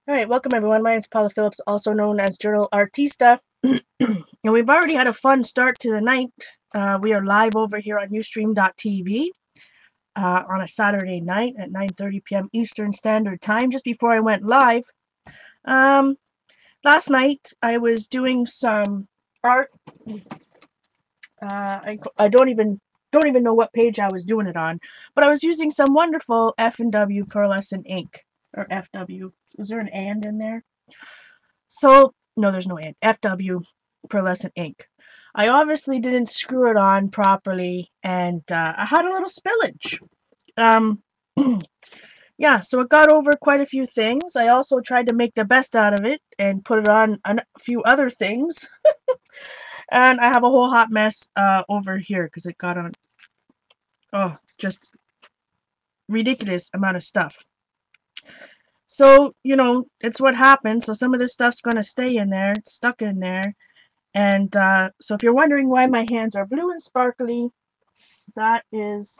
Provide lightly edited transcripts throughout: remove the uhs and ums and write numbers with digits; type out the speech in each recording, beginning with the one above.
Alright, welcome everyone. My name is Paula Phillips, also known as JournalArtista. And we've already had a fun start to the night. We are live over here on Ustream.tv on a Saturday night at 9:30 p.m. Eastern Standard Time. Just before I went live, um, last night I was doing some art. I don't even know what page I was doing it on, but I was using some wonderful F&W pearlescent ink, or FW. Is there an and in there? So, no, there's no and. FW pearlescent ink. I obviously didn't screw it on properly, and I had a little spillage. Um, yeah, so it got over quite a few things. I also tried to make the best out of it and put it on a few other things. And I have a whole hot mess over here because it got on, oh, just ridiculous amount of stuff. So, it's what happens. So some of this stuff's going to stay in there, it's stuck in there. And so if you're wondering why my hands are blue and sparkly, that is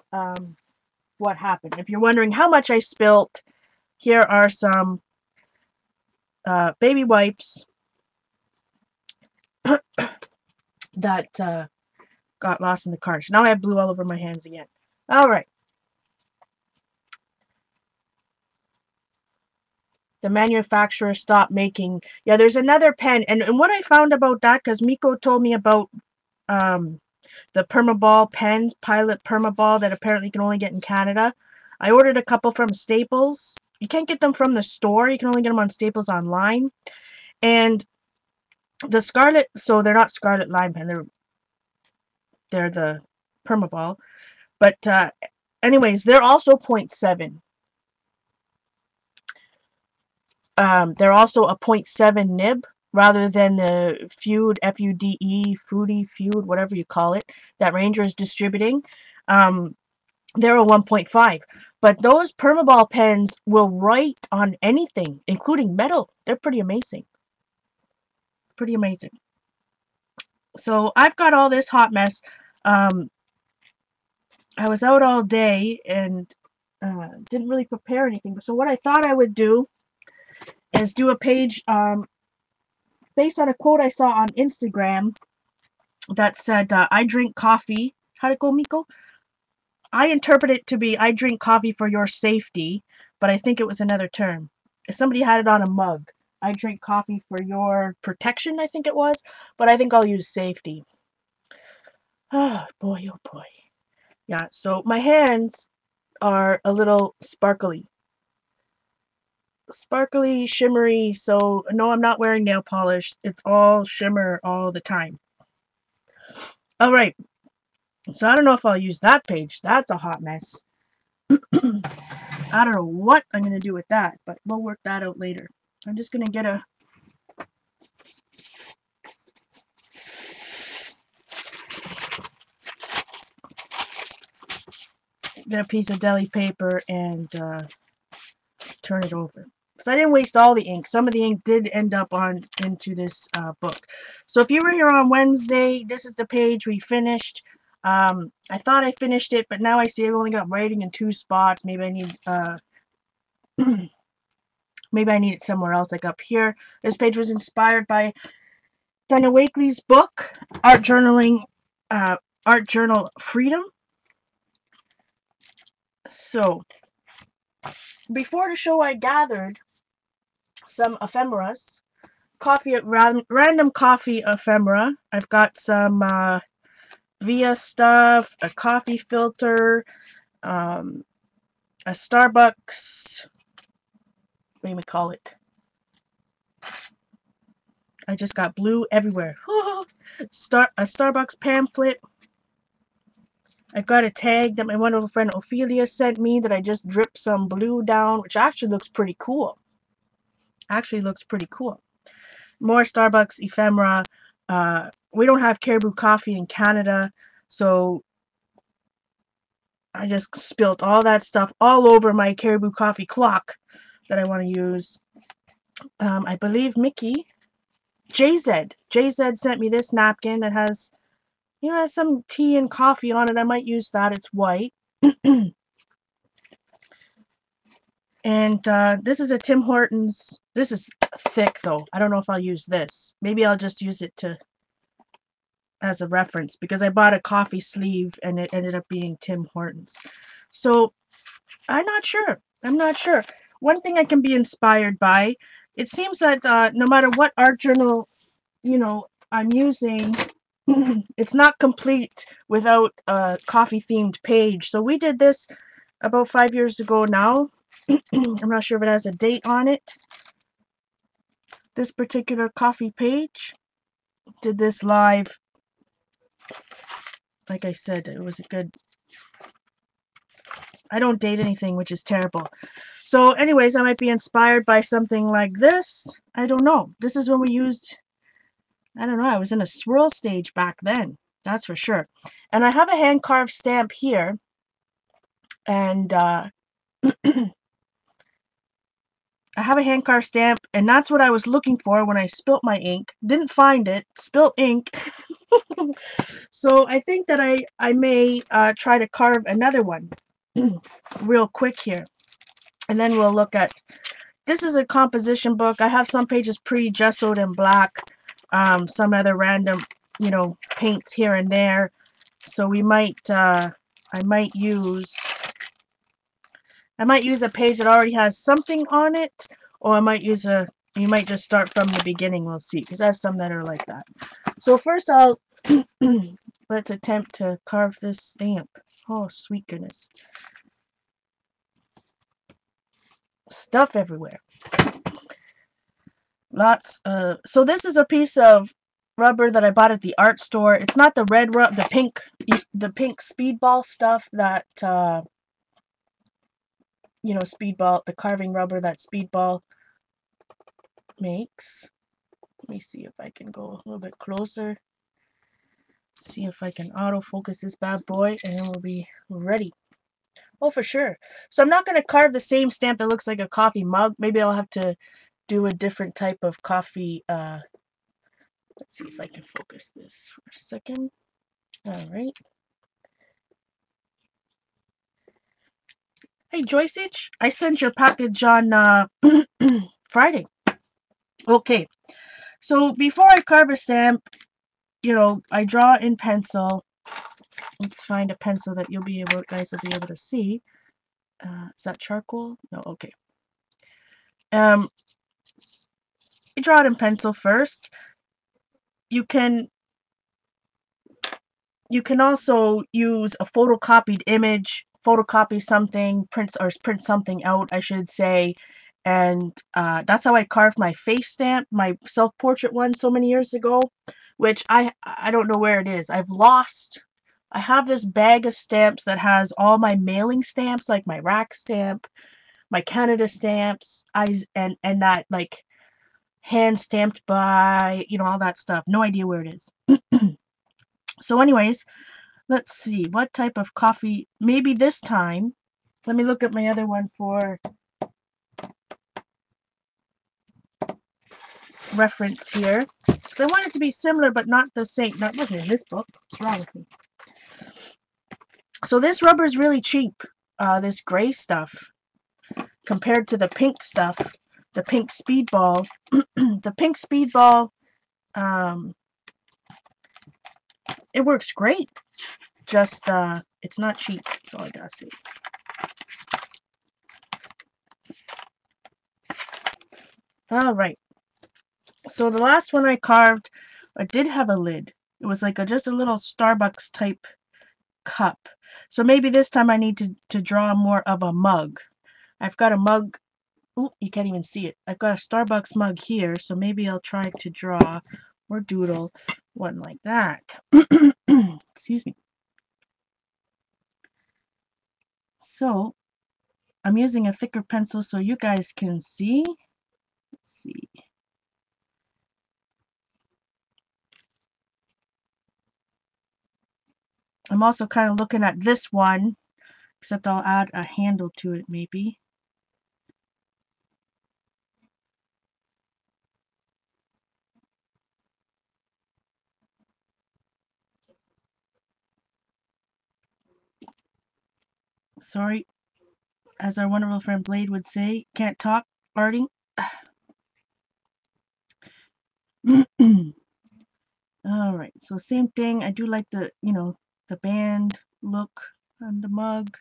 what happened. If you're wondering how much I spilt, here are some baby wipes that got lost in the car. So now I have blue all over my hands again. All right. The manufacturer stopped making. Yeah, there's another pen. And what I found about that, because Miko told me about the Permaball pens, Pilot Permaball, that apparently you can only get in Canada. I ordered a couple from Staples. You can't get them from the store. You can only get them on Staples online. And the Scarlet, so they're not Scarlet Lime Pen. They're the Permaball. But anyways, they're also 0.7. They're also a 0.7 nib rather than the Feud, F-U-D-E, Foodie, Feud, whatever you call it, that Ranger is distributing. They're a 1.5. But those Permaball pens will write on anything, including metal. They're pretty amazing. Pretty amazing. So I've got all this hot mess. I was out all day and didn't really prepare anything. So what I thought I would do is do a page based on a quote I saw on Instagram that said, I drink coffee. How'd it go, Miko? I interpret it to be, I drink coffee for your safety, but I think it was another term. If somebody had it on a mug, I drink coffee for your protection, I think it was, but I think I'll use safety. Oh boy, oh boy. Yeah, so my hands are a little sparkly. Sparkly, shimmery, so no, I'm not wearing nail polish. It's all shimmer all the time. Alright, so I don't know if I'll use that page. That's a hot mess. I don't know what I'm going to do with that, but we'll work that out later. I'm just going to get a piece of deli paper and turn it over. Because I didn't waste all the ink. Some of the ink did end up into this book. So if you were here on Wednesday, this is the page we finished. I thought I finished it, but now I see I've only got writing in 2 spots. Maybe I need maybe I need it somewhere else, like up here. This page was inspired by Daniel Wakely's book, Art Journaling, Art Journal Freedom. So, before the show, I gathered some ephemeras, random coffee ephemera. I've got some Via stuff, a coffee filter, a Starbucks. What do we call it? I just got blue everywhere. A Starbucks pamphlet. I've got a tag that my wonderful friend Ophelia sent me that I just dripped some blue down, which actually looks pretty cool. More Starbucks ephemera. We don't have Caribou coffee in Canada, so I just spilt all that stuff all over my Caribou coffee clock that I want to use. I believe Mickey, JZ sent me this napkin that has, some tea and coffee on it. I might use that. It's white. And this is a Tim Hortons. This is thick though. I don't know if I'll use this. Maybe I'll just use it to as a reference because I bought a coffee sleeve and it ended up being Tim Hortons. So I'm not sure. I'm not sure. One thing I can be inspired by, it seems that no matter what art journal, I'm using, it's not complete without a coffee themed page. So we did this about 5 years ago now. I'm not sure if it has a date on it. This particular coffee page. Did this live. Like I said, it was a good. I don't date anything, which is terrible. So anyways, I might be inspired by something like this. I don't know. This is when we used, I don't know, I was in a swirl stage back then. That's for sure. And I have a hand-carved stamp here. And I have a hand-carved stamp, and that's what I was looking for when I spilt my ink. Didn't find it. Spilt ink. So I think that I may try to carve another one real quick here. And then we'll look at, this is a composition book. I have some pages pre-gessoed in black, some other random, paints here and there. So we might, I might use a page that already has something on it, or I might use you might just start from the beginning. We'll see, because I have some that are like that. So first I'll, let's attempt to carve this stamp. Oh, sweet goodness. Stuff everywhere. Lots. So this is a piece of rubber that I bought at the art store. It's not the red rubber, the pink speedball stuff that, speedball, the carving rubber that speedball makes. Let me see if I can go a little bit closer. See if I can autofocus this bad boy, and then we'll be ready. Oh, for sure. So I'm not going to carve the same stamp that looks like a coffee mug. Maybe I'll have to do a different type of coffee. Let's see if I can focus this for a second. All right. Hey, Joyceage, I sent your package on Friday. Okay. So before I carve a stamp, I draw in pencil. Let's find a pencil that guys will be able to see. Is that charcoal? No, okay. I draw it in pencil first. You can also use a photocopied image, photocopy something, print something out, I should say. And that's how I carved my face stamp, my self-portrait one so many years ago, which I don't know where it is. I've lost. I have this bag of stamps that has all my mailing stamps, like my rack stamp, my Canada stamps, and that like hand stamped by, all that stuff. No idea where it is. So anyways, let's see what type of coffee. Maybe this time, let me look at my other one for reference here, because I want it to be similar but not the same. Not looking in this book. What's wrong with me? So this rubber is really cheap. This gray stuff compared to the pink stuff, the pink speedball. The pink speedball, it works great. Just it's not cheap. That's all I gotta say. All right. So the last one I carved, I did have a lid. It was like just a little Starbucks type cup. So maybe this time I need to draw more of a mug. I've got a mug. Oh, you can't even see it. I've got a Starbucks mug here, so maybe I'll try to draw or doodle one like that. Excuse me. So I'm using a thicker pencil so you guys can see. Let's see. I'm also kind of looking at this one, except I'll add a handle to it maybe. Sorry. as our wonderful friend Blade would say, can't talk, arting. Alright, so same thing. I do like the, the band look on the mug.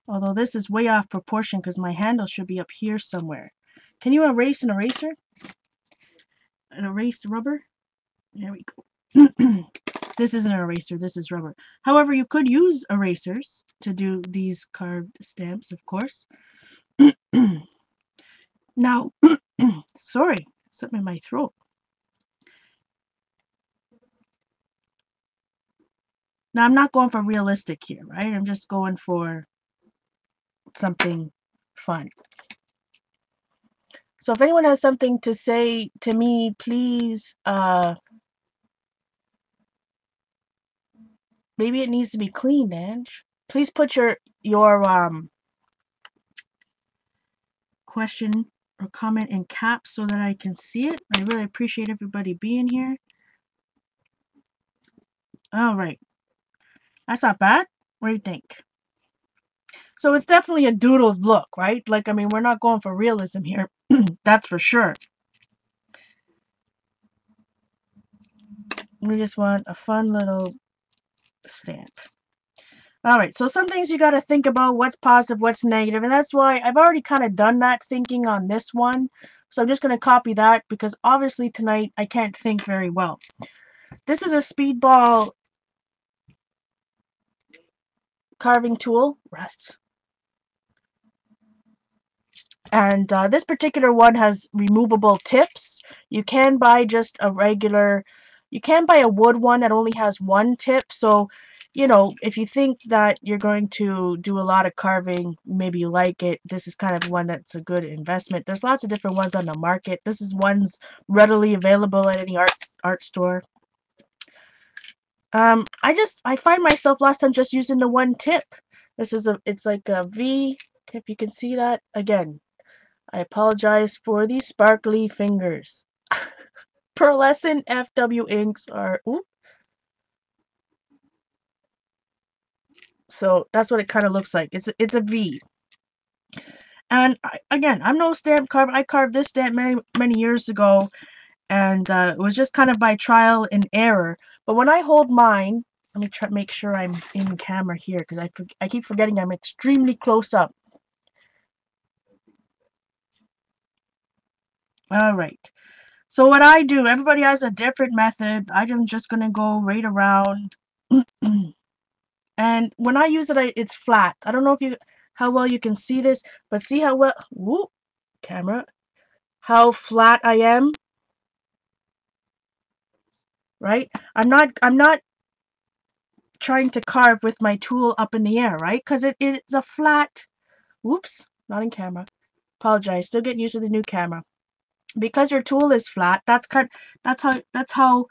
Although this is way off proportion because my handle should be up here somewhere. Can you erase an eraser? An erase rubber? There we go. This isn't an eraser, this is rubber. However, you could use erasers to do these carved stamps, of course. Now, sorry, something in my throat. Now, I'm not going for realistic here, right? I'm just going for something fun. So if anyone has something to say to me, please, maybe it needs to be cleaned, Ange. Please put your question or comment in caps so that I can see it. I really appreciate everybody being here. All right. That's not bad. What do you think? So it's definitely a doodled look, right? Like, I mean, we're not going for realism here. That's for sure. We just want a fun little stamp. All right, so some things you got to think about, what's positive, what's negative, and that's why I've already kind of done that thinking on this one. So I'm just going to copy that because obviously tonight I can't think very well. This is a speedball carving tool. Rest. And this particular one has removable tips. You can buy just a regular, you can buy a wood one that only has one tip. So, if you think that you're going to do a lot of carving, maybe you like it, this is kind of one that's a good investment. There's lots of different ones on the market. This is one's readily available at any art store. I find myself last time just using the one tip. It's like a V, if you can see that. Again, I apologize for these sparkly fingers. Pearlescent FW inks are... Ooh. So that's what it kind of looks like. It's a V. And again, I'm no stamp carver. I carved this stamp many years ago, and it was just kind of by trial and error. But when I hold mine, let me make sure I'm in camera here because I keep forgetting I'm extremely close up. All right. So what I do, everybody has a different method. I'm just going to go right around. And when I use it, it's flat. I don't know how well you can see this, but see how well, whoop, camera, how flat I am, right? I'm not trying to carve with my tool up in the air, right? Because it's a flat, whoops, not in camera. Apologize, still getting used to the new camera. Because your tool is flat, that's how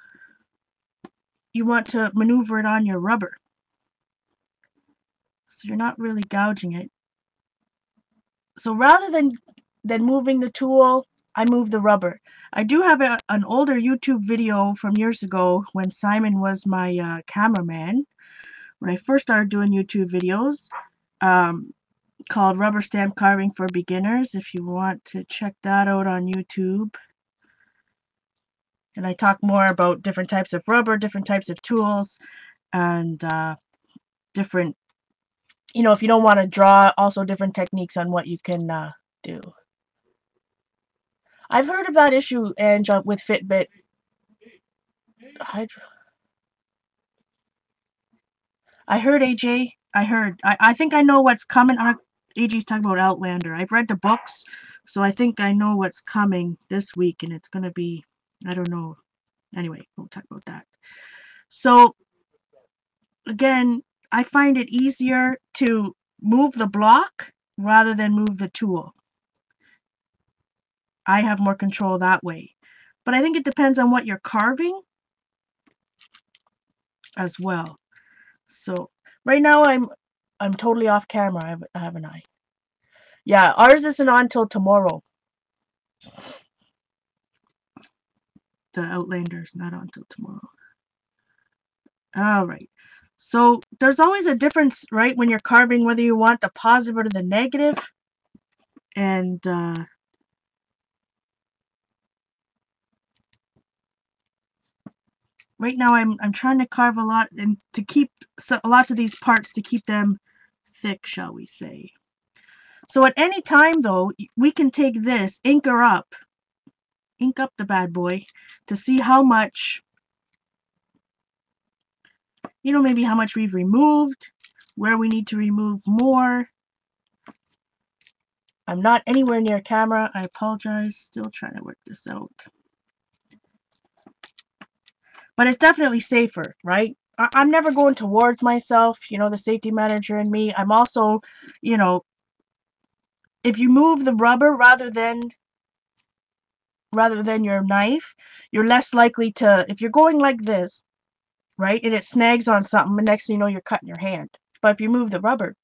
you want to maneuver it on your rubber. So you're not really gouging it. So rather than moving the tool, I move the rubber. I do have an older YouTube video from years ago when Simon was my cameraman, when I first started doing YouTube videos, called Rubber Stamp Carving for Beginners, if you want to check that out on YouTube. And I talk more about different types of rubber, different types of tools, and different, if you don't want to draw, also different techniques on what you can do. I've heard of that issue, and with Fitbit. I heard, AJ. I think I know what's coming. AJ's talking about Outlander. I've read the books, so I think I know what's coming this week, and it's going to be, I don't know. Anyway, we'll talk about that. So, again, I find it easier to move the block rather than move the tool. I have more control that way. But I think it depends on what you're carving as well. So right now I'm totally off camera, haven't I? Yeah, ours isn't on till tomorrow. The Outlander's not on till tomorrow. All right. So there's always a difference, right, when you're carving, whether you want the positive or the negative. And right now I'm trying to carve a lot and to keep lots of these parts to keep them thick, shall we say. So at any time though, we can take this, ink up the bad boy to see how much, you know, maybe how much we've removed, where we need to remove more. I'm not anywhere near camera. I apologize. Still trying to work this out. But it's definitely safer, right? I'm never going towards myself, you know, the safety manager in me. I'm also, you know, if you move the rubber rather than your knife, you're less likely to, if you're going like this, right, and it snags on something, and next thing you know, you're cutting your hand. But if you move the rubber,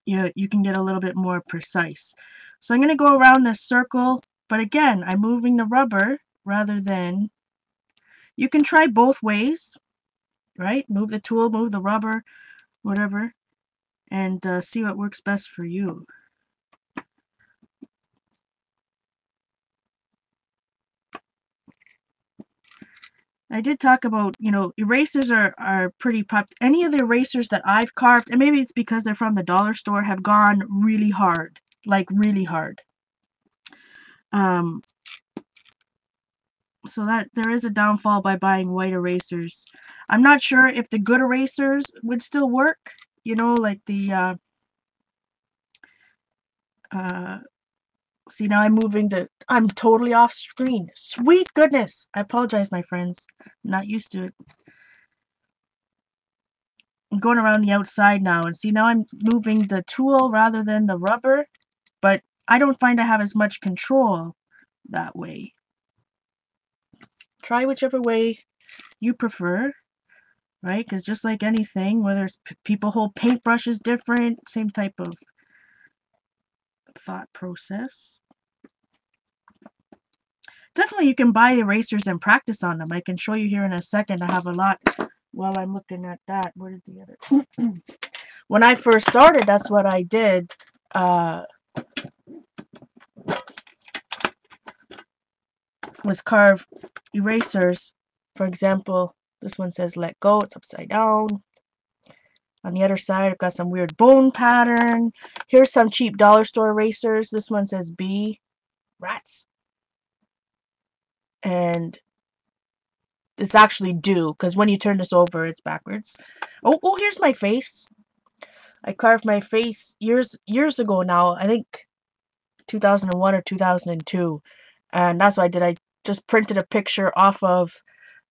you can get a little bit more precise. So I'm going to go around this circle, but again, I'm moving the rubber rather than, you can try both ways, right? Move the tool, move the rubber, whatever, and see what works best for you. I did talk about, you know, erasers are pretty popular. Any of the erasers that I've carved, and maybe it's because they're from the dollar store, have gone really hard. Like really hard. So that there is a downfall by buying white erasers. I'm not sure if the good erasers would still work. You know, like the see, now I'm moving I'm totally off screen. Sweet goodness. I apologize, my friends. I'm not used to it. I'm going around the outside now, and see, now I'm moving the tool rather than the rubber, but I don't find I have as much control that way. Try whichever way you prefer, right? Because just like anything, whether it's people hold paintbrushes different, same type of thought process. Definitely you can buy erasers and practice on them. I can show you here in a second. I have a lot while I'm looking at that. Where did the other... When I first started, that's what I did. Was carve erasers. For example, this one says let go. It's upside down. On the other side, I've got some weird bone pattern. Here's some cheap dollar store erasers. This one says B. Rats. And it's actually do, because when you turn this over, it's backwards. Oh, here's my face. I carved my face years ago now. I think 2001 or 2002. And that's what I did. I just printed a picture off of,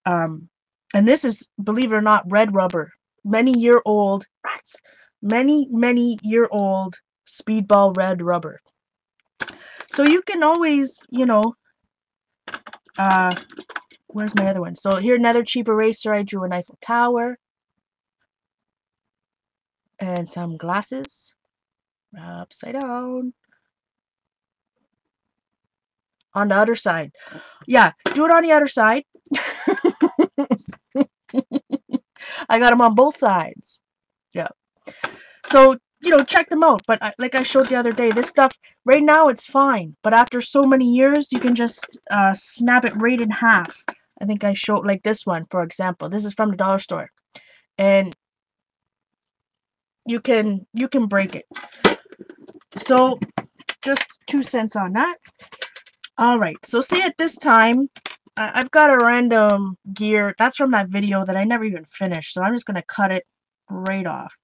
and this is, believe it or not, red rubber. Many-year-old speedball red rubber. So you can always, you know, where's my other one? So here, another cheap eraser. I drew an Eiffel Tower and some glasses upside down. On the other side. Yeah, do it on the other side. I got them on both sides. Yeah. So, you know, check them out. But like I showed the other day, this stuff, right now it's fine. But after so many years, you can just snap it right in half. I think I showed, like this one, for example. This is from the dollar store. And you can break it. So, just 2 cents on that. Alright, so see at this time, I've got a random gear. That's from that video that I never even finished. So I'm just going to cut it right off.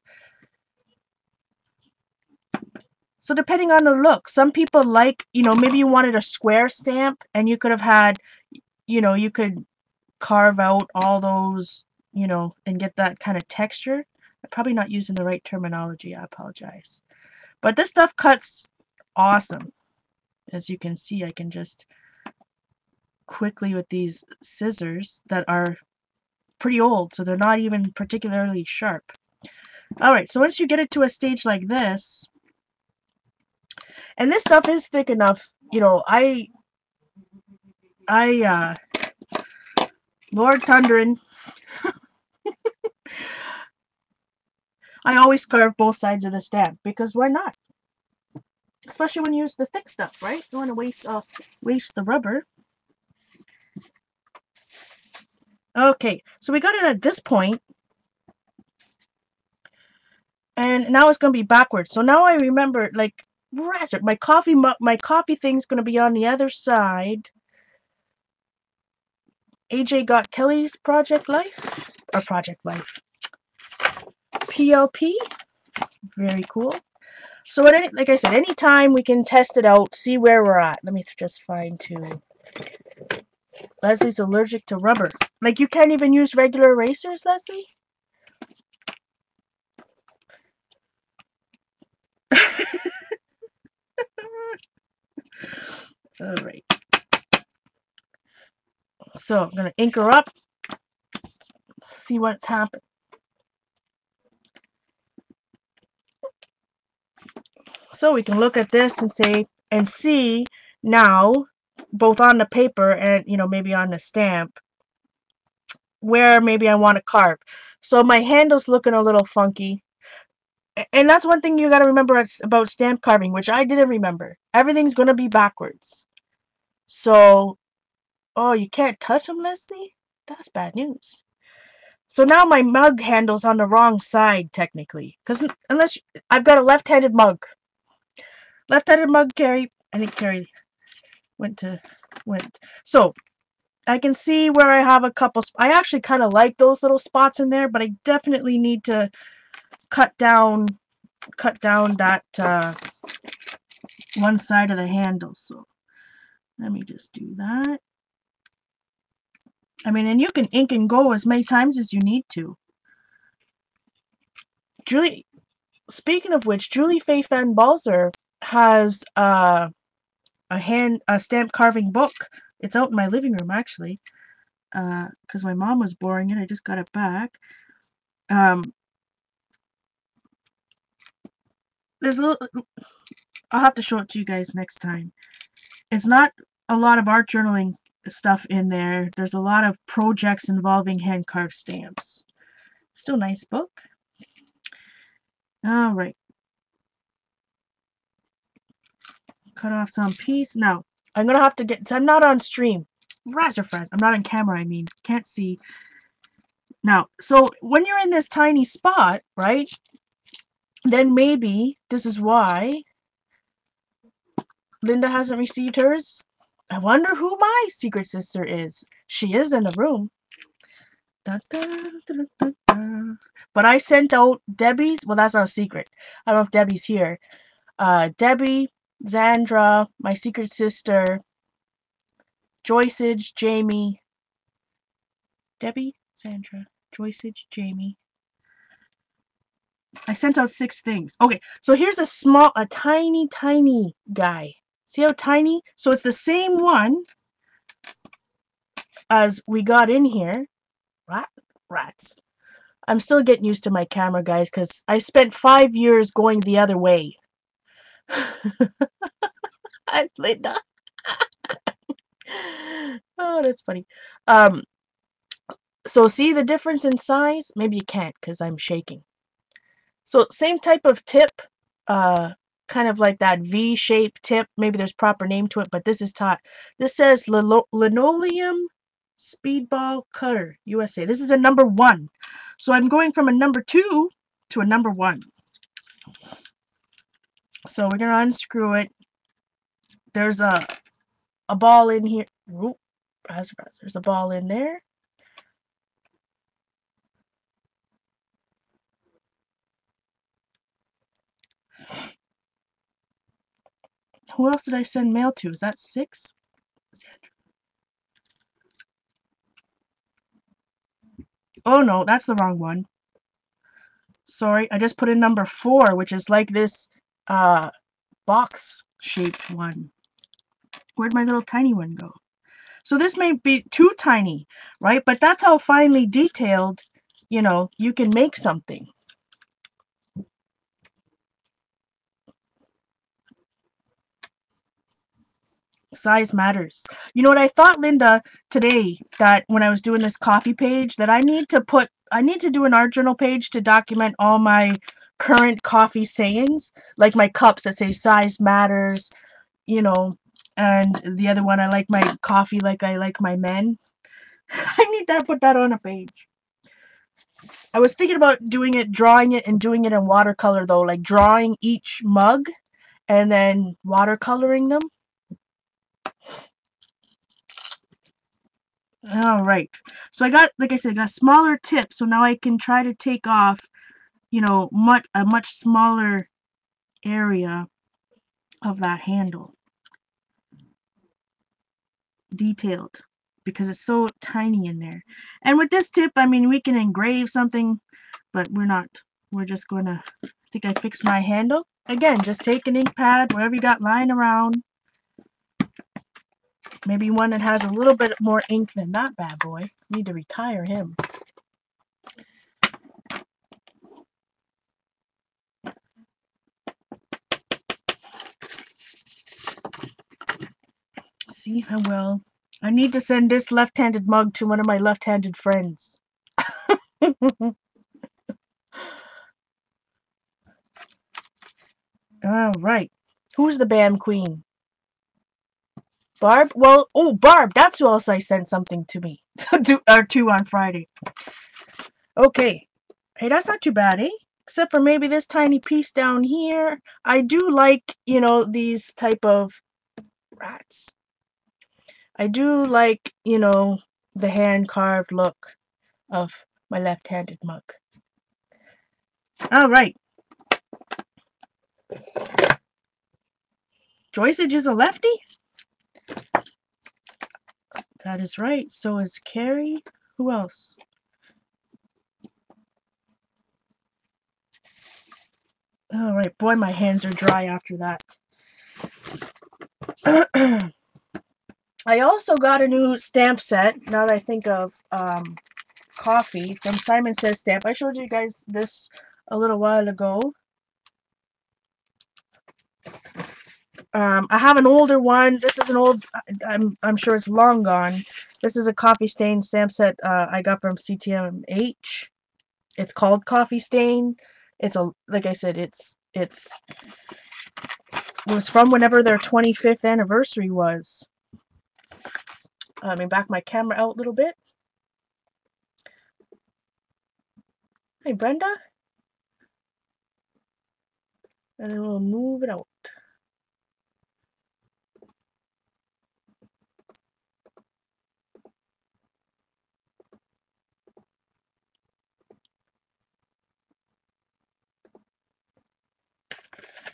So depending on the look, some people like, you know, maybe you wanted a square stamp and you could have had, you know, you could carve out all those, you know, and get that kind of texture. I'm probably not using the right terminology. I apologize. But this stuff cuts awesome. As you can see, I can just quickly with these scissors that are pretty old, so they're not even particularly sharp. Alright, so once you get it to a stage like this, and this stuff is thick enough, you know, Lord Thundering, I always carve both sides of the stamp, because why not? especially when you use the thick stuff, right? You don't want to waste the rubber. Okay, so we got it at this point, and now it's gonna be backwards. So now I remember, like, my coffee thing's gonna be on the other side. AJ got Kelly's Project Life, or Project Life. PLP, very cool. So like I said, anytime we can test it out, see where we're at. Let me just find two. Leslie's allergic to rubber. Like, you can't even use regular erasers, Leslie? Alright. So, I'm going to ink her up. See what's happened. So, we can look at this and see now, both on the paper and, you know, maybe on the stamp, where maybe I want to carve. So, my handle's looking a little funky. And that's one thing you got to remember about stamp carving, which I didn't remember. Everything's going to be backwards. So, oh, you can't touch them, Leslie? That's bad news. So now my mug handle's on the wrong side, technically. Because unless I've got a left-handed mug. Left-handed mug, Carrie. I think Carrie went. So, I can see where I have a couple. I actually kind of like those little spots in there, but I definitely need to cut down that one side of the handle. So let me just do that. I mean, and you can ink and go as many times as you need to. Julie, speaking of which, Julie Faye Van Balzer has a stamp carving book. It's out in my living room, actually, because my mom was borrowing it. I just got it back. There's a little. I'll have to show it to you guys next time. It's not a lot of art journaling stuff in there. There's a lot of projects involving hand carved stamps. Still a nice book. All right. Cut off some piece. Now, I'm going to have to get... So I'm not on stream. Razorfraz. I'm not on camera, I mean. Can't see. Now, so when you're in this tiny spot, right, then maybe this is why Linda hasn't received hers. I wonder who my secret sister is. She is in the room. Da, da, da, da, da. But I sent out Debbie's. Well, that's not a secret. I don't know if Debbie's here. Debbie, Zandra, my secret sister, Joyceage, Jamie. Debbie, Zandra, Joyceage, Jamie. I sent out 6 things. Okay, so here's a tiny, tiny guy. See how tiny? So it's the same one as we got in here. Rats. I'm still getting used to my camera, guys, because I spent 5 years going the other way. Linda. Oh, that's funny. So see the difference in size? Maybe you can't because I'm shaking. So same type of tip, kind of like that V-shaped tip. Maybe there's proper name to it, but this is this says Linoleum Speedball Cutter USA. This is a number 1. So I'm going from a number 2 to a number 1. So we're going to unscrew it. There's a ball in here. Ooh, there's a ball in there. Who else did I send mail to? Is that 6? Oh no, that's the wrong one. Sorry, I just put in number 4, which is like this box-shaped one. Where'd my little tiny one go? So this may be too tiny, right? But that's how finely detailed, you know, you can make something. Size matters. You know what I thought, Linda, today, that when I was doing this coffee page, that I need to do an art journal page to document all my current coffee sayings, like my cups that say size matters, you know, and the other one, I like my coffee like I like my men. I need to put that on a page. I was thinking about doing it, drawing it, and doing it in watercolor though, like drawing each mug and then watercoloring them. All right. So I got, like I said, I got smaller tips, so now I can try to take off, you know, a much smaller area of that handle. Detailed, because it's so tiny in there. And with this tip, I mean, we can engrave something, but we're not. We're just going to, I think I fixed my handle. Again, just take an ink pad, wherever you got lying around. Maybe one that has a little bit more ink than that bad boy. Need to retire him. See how well. I need to send this left-handed mug to one of my left-handed friends. All right. Who's the BAM queen? Barb? Well, oh, Barb. That's who else I sent something to me. to on Friday. Okay. Hey, that's not too bad, eh? Except for maybe this tiny piece down here. I do like, you know, these type of rats. I do like, you know, the hand-carved look of my left-handed mug. All right. Joyceage is a lefty? That is right. So is Carrie. Who else? All right. Boy, my hands are dry after that. I also got a new stamp set, now that I think of coffee, from Simon Says Stamp. I showed you guys this a little while ago. I have an older one. This is an old, I'm sure it's long gone. This is a coffee stain stamp set I got from CTMH. It's called Coffee Stain. It's a, like I said, it was from whenever their 25th anniversary was. Let me back my camera out a little bit. Hey, Brenda. And then we'll move it out.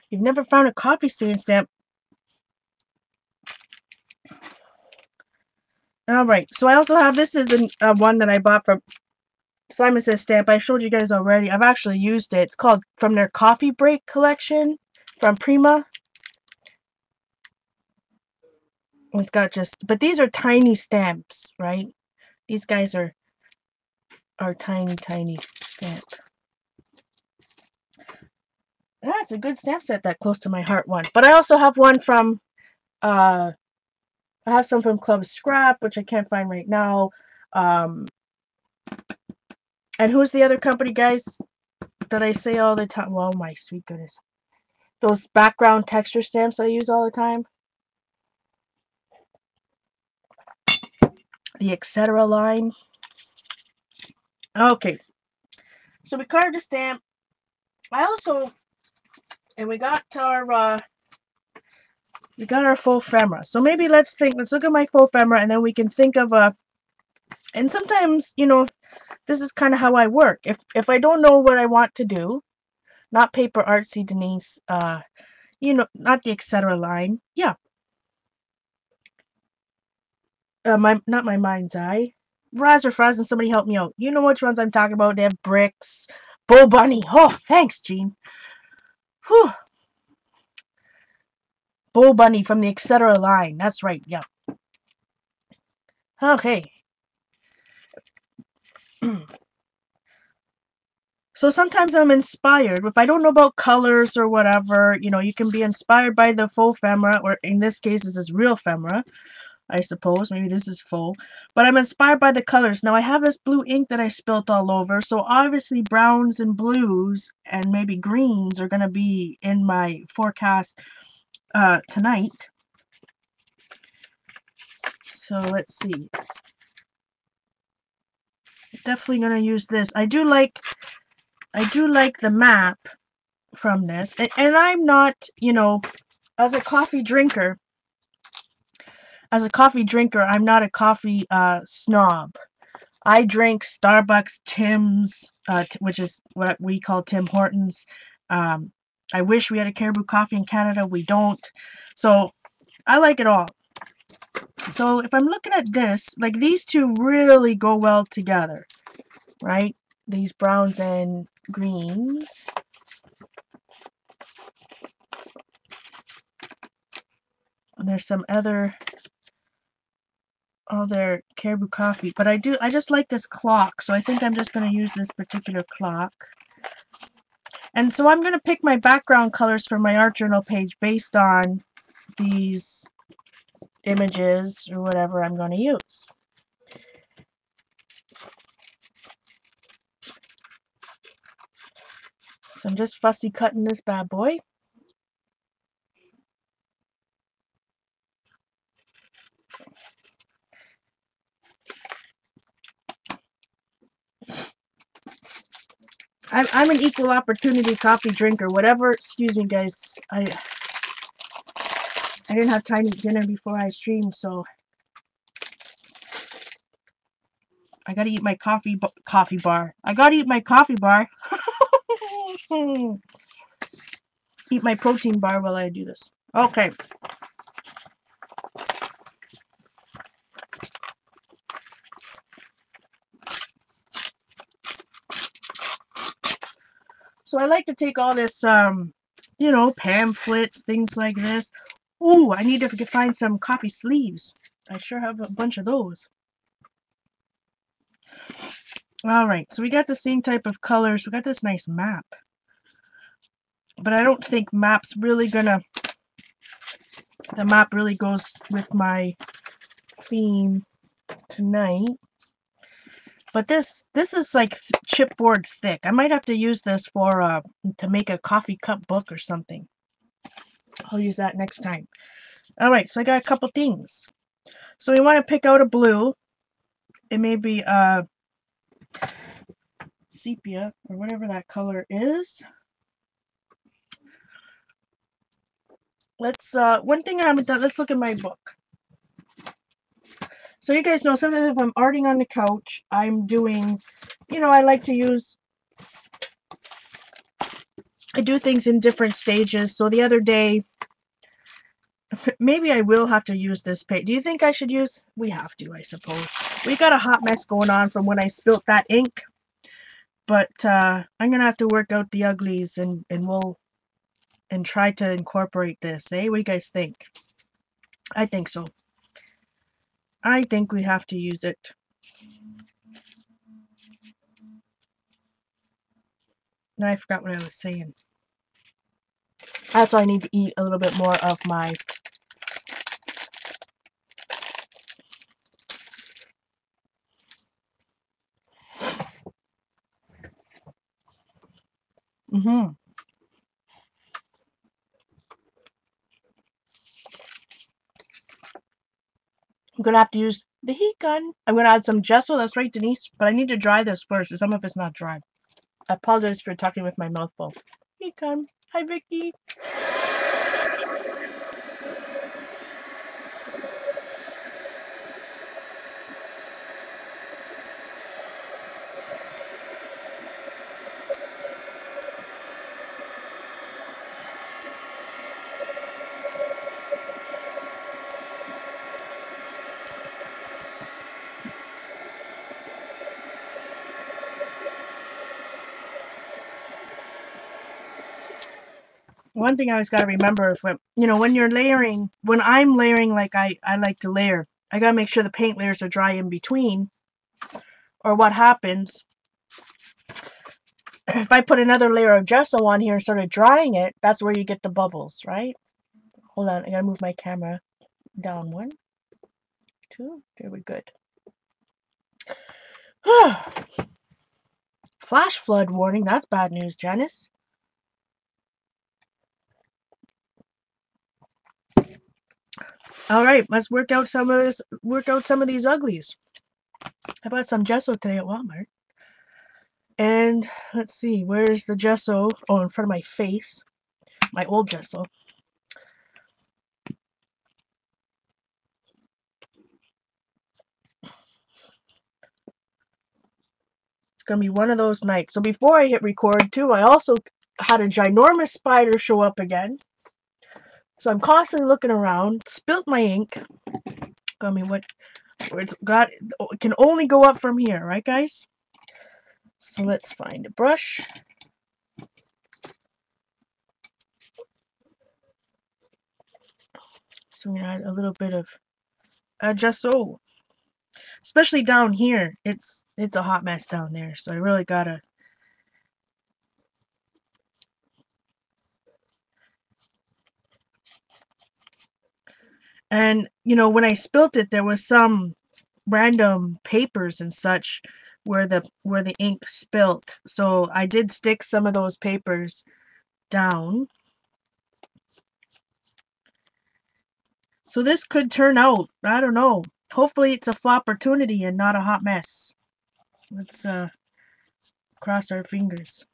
You've never found a coffee stain stamp? Alright, so I also have, this is one that I bought from Simon Says Stamp. I showed you guys already. I've actually used it. It's called, from their Coffee Break collection from Prima. It's got just, but these are tiny stamps, right? These guys are tiny, tiny stamp. That's a good stamp set, that Close to My Heart one. But I also have one from, I have some from Club Scrap, which I can't find right now. And who's the other company, guys, that I say all the time? Well, my sweet goodness. Those background texture stamps I use all the time. The Etc. line. Okay. So we carved a stamp. I also, and we got our full ephemera. So maybe let's look at my full ephemera, and then we can think of and sometimes, you know, this is kind of how I work. If I don't know what I want to do, not Paper Artsy Denise, you know, not the Etc. line. Yeah. Not my mind's eye. Raz or Fraz, and somebody help me out. You know which ones I'm talking about. They have bricks. Bo Bunny. Oh, thanks, Jean. Whew. Bo Bunny from the Etc. line. That's right, yeah. Okay. So sometimes I'm inspired. If I don't know about colors or whatever, you know, you can be inspired by the faux ephemera, or in this case, this is real ephemera. I suppose. Maybe this is full. But I'm inspired by the colors. Now I have this blue ink that I spilt all over, so obviously browns and blues and maybe greens are going to be in my forecast tonight. So let's see. Definitely going to use this. I do like the map from this. And I'm not, you know, as a coffee drinker, I'm not a coffee snob. I drink Starbucks, Tim's, which is what we call Tim Hortons. I wish we had a Caribou Coffee in Canada. We don't. So I like it all. So if I'm looking at this, like these two really go well together, right? These browns and greens. And there's some other Caribou Coffee, but I just like this clock, so I think I'm just going to use this particular clock. And so I'm going to pick my background colors for my art journal page based on these images or whatever I'm going to use. So I'm just fussy cutting this bad boy. I'm an equal opportunity coffee drinker. Whatever, excuse me guys, I didn't have time to eat dinner before I streamed, so I gotta eat my coffee bar. I gotta eat my coffee bar. Eat my protein bar while I do this. Okay. So I like to take all this, you know, pamphlets, things like this. Ooh, I need to find some coffee sleeves. I sure have a bunch of those. Alright, so we got the same type of colors. We got this nice map. But I don't think map's really gonna... The map really goes with my theme tonight. But this is like chipboard thick. I might have to use this for to make a coffee cup book or something. I'll use that next time. Alright, so I got a couple things. So we want to pick out a blue. It may be sepia or whatever that color is. Let's one thing I haven't done, let's look at my book. So you guys know sometimes if I'm arting on the couch, I'm doing, you know, I like to use, I do things in different stages. So the other day, maybe I will have to use this page. Do you think I should use? We have to, I suppose. We got a hot mess going on from when I spilt that ink. But I'm going to have to work out the uglies and try to incorporate this. Eh? What do you guys think? I think so. I think we have to use it. Now I forgot what I was saying. That's why I need to eat a little bit more of my I'm gonna have to use the heat gun. I'm gonna add some gesso. That's right, Denise. But I need to dry this first. Some of it's not dry. I apologize for talking with my mouth full. Heat gun. Hi, Vicky. One thing I always gotta remember is when, you know, when you're layering, when I'm layering like I like to layer, I gotta make sure the paint layers are dry in between. Or what happens, if I put another layer of gesso on here and started drying it, that's where you get the bubbles, right? Hold on, I gotta move my camera down one. 2. There we good. Flash flood warning. That's bad news, Janice. All right, let's work out some of this. Work out some of these uglies. I bought some gesso today at Walmart. And let's see, where's the gesso? Oh, in front of my face. My old gesso. It's gonna be one of those nights. So before I hit record too, I also had a ginormous spider show up again. So I'm constantly looking around. Spilt my ink. I mean, what? It's got. It can only go up from here, right, guys? So let's find a brush. So I'm gonna add a little bit of gesso. Especially down here, it's a hot mess down there. So I really gotta. And you know, when I spilt it, there was some random papers and such where the ink spilt. So I did stick some of those papers down. So this could turn out, I don't know. Hopefully it's a flop-portunity and not a hot mess. Let's cross our fingers.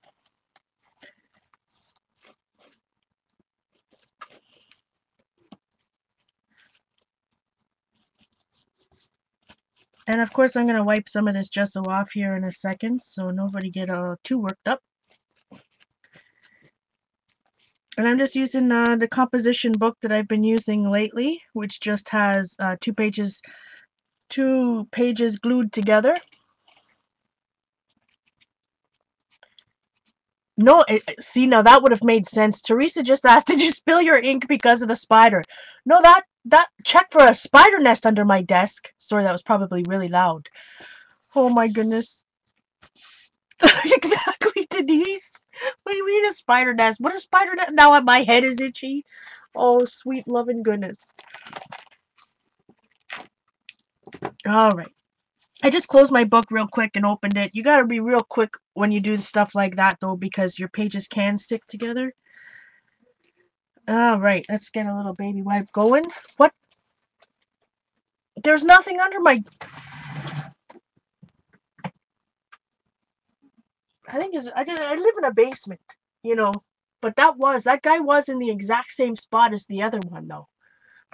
And of course I'm going to wipe some of this gesso off here in a second so nobody get too worked up. And I'm just using the composition book that I've been using lately, which just has 2 pages glued together. No, see, now that would have made sense. Teresa just asked, did you spill your ink because of the spider? No, that check for a spider nest under my desk. Sorry, that was probably really loud. Oh my goodness. Exactly, Denise. What do you mean a spider nest? What a spider nest? Now my head is itchy. Oh, sweet loving goodness. All right. I just closed my book real quick and opened it. You gotta be real quick when you do stuff like that, though, because your pages can stick together. All right, let's get a little baby wipe going. What? There's nothing under my... I live in a basement, you know. But that guy was in the exact same spot as the other one, though.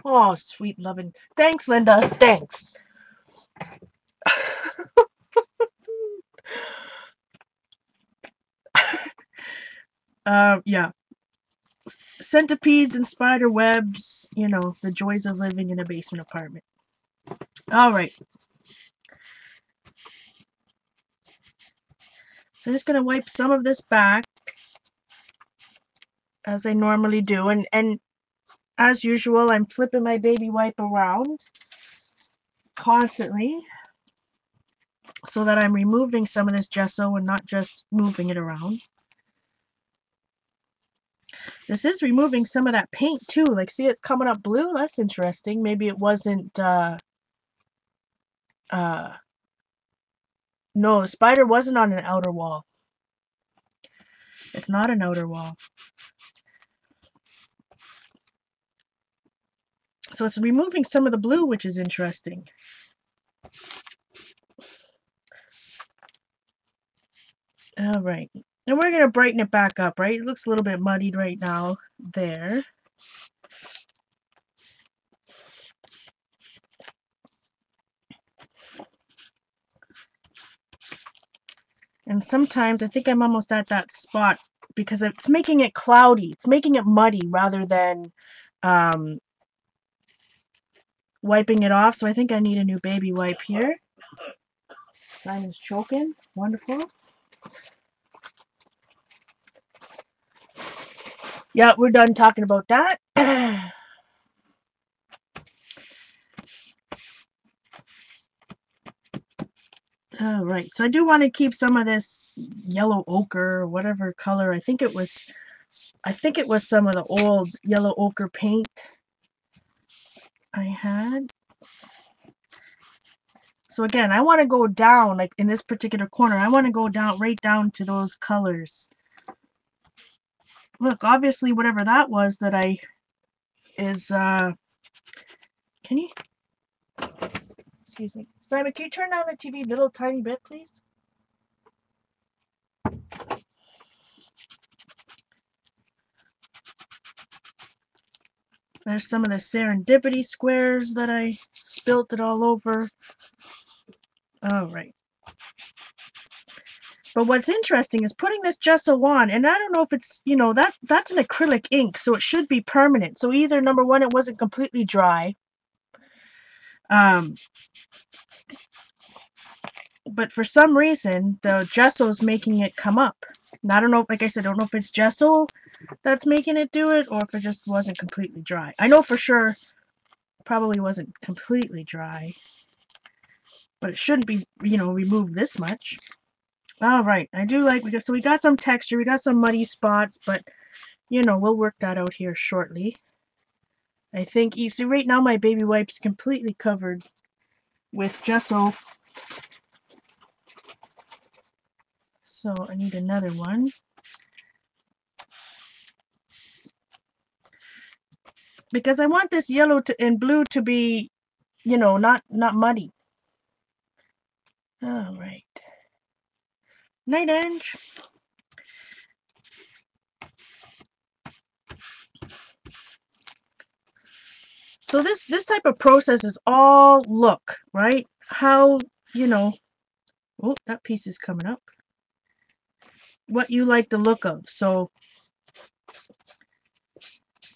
Oh, sweet loving. Thanks, Linda. Thanks. Yeah. Centipedes and spider webs, you know, the joys of living in a basement apartment. All right. So I'm just going to wipe some of this back as I normally do. And as usual, I'm flipping my baby wipe around constantly so that I'm removing some of this gesso and not just moving it around. This is removing some of that paint too. Like, see, it's coming up blue. That's interesting. Maybe it wasn't, no, the spider wasn't on an outer wall. It's not an outer wall. So it's removing some of the blue, which is interesting. All right. And we're going to brighten it back up, right? It looks a little bit muddied right now. There. And sometimes I think I'm almost at that spot because it's making it cloudy. It's making it muddy rather than wiping it off. So I think I need a new baby wipe here. Simon's choking. Wonderful. Yeah, we're done talking about that. All right, so I do want to keep some of this yellow ochre or whatever color. I think it was some of the old yellow ochre paint I had. So again, I want to go down, like in this particular corner, I want to go down, right down to those colors. Look, obviously whatever that was that I is, can you, excuse me. Simon, can you turn down the TV a little tiny bit, please? There's some of the serendipity squares that I spilt it all over. All right. But what's interesting is putting this gesso on, and I don't know if it's, you know, that's an acrylic ink, so it should be permanent. So either, number one, it wasn't completely dry. But for some reason, the gesso is making it come up. And I don't know, like I said, I don't know if it's gesso that's making it do it, or if it just wasn't completely dry. I know for sure it probably wasn't completely dry. But it shouldn't be, you know, removed this much. All right, I do like, so we got some texture, we got some muddy spots, but, you know, we'll work that out here shortly. I think, you see, right now my baby wipe's completely covered with gesso. So I need another one. Because I want this yellow and blue to be, you know, not muddy. All right. Night, Ange. So this type of process is all look, right? How, you know, oh, that piece is coming up. What you like the look of. So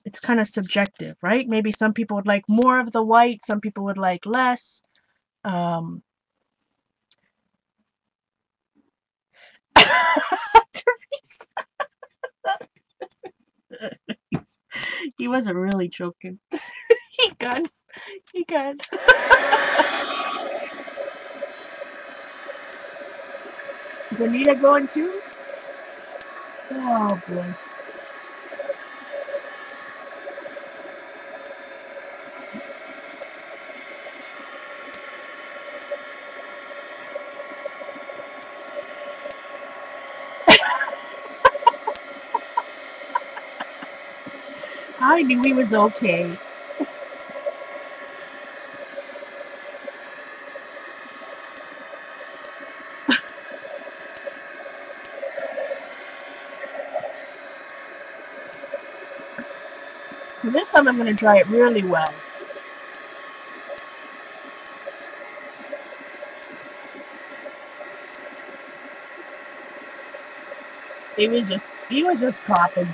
it's kind of subjective, right? Maybe some people would like more of the white, some people would like less. He wasn't really joking. He got. Is Anita going too? Oh boy. I knew he was okay. So this time I'm going to dry it really well. He was just coughing.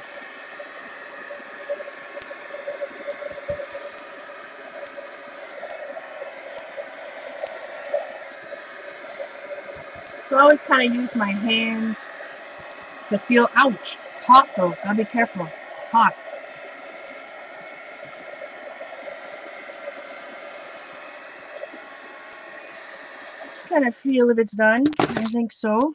So I always kind of use my hands to feel, ouch, it's hot though, gotta be careful, it's hot. Kind of feel if it's done. I think so.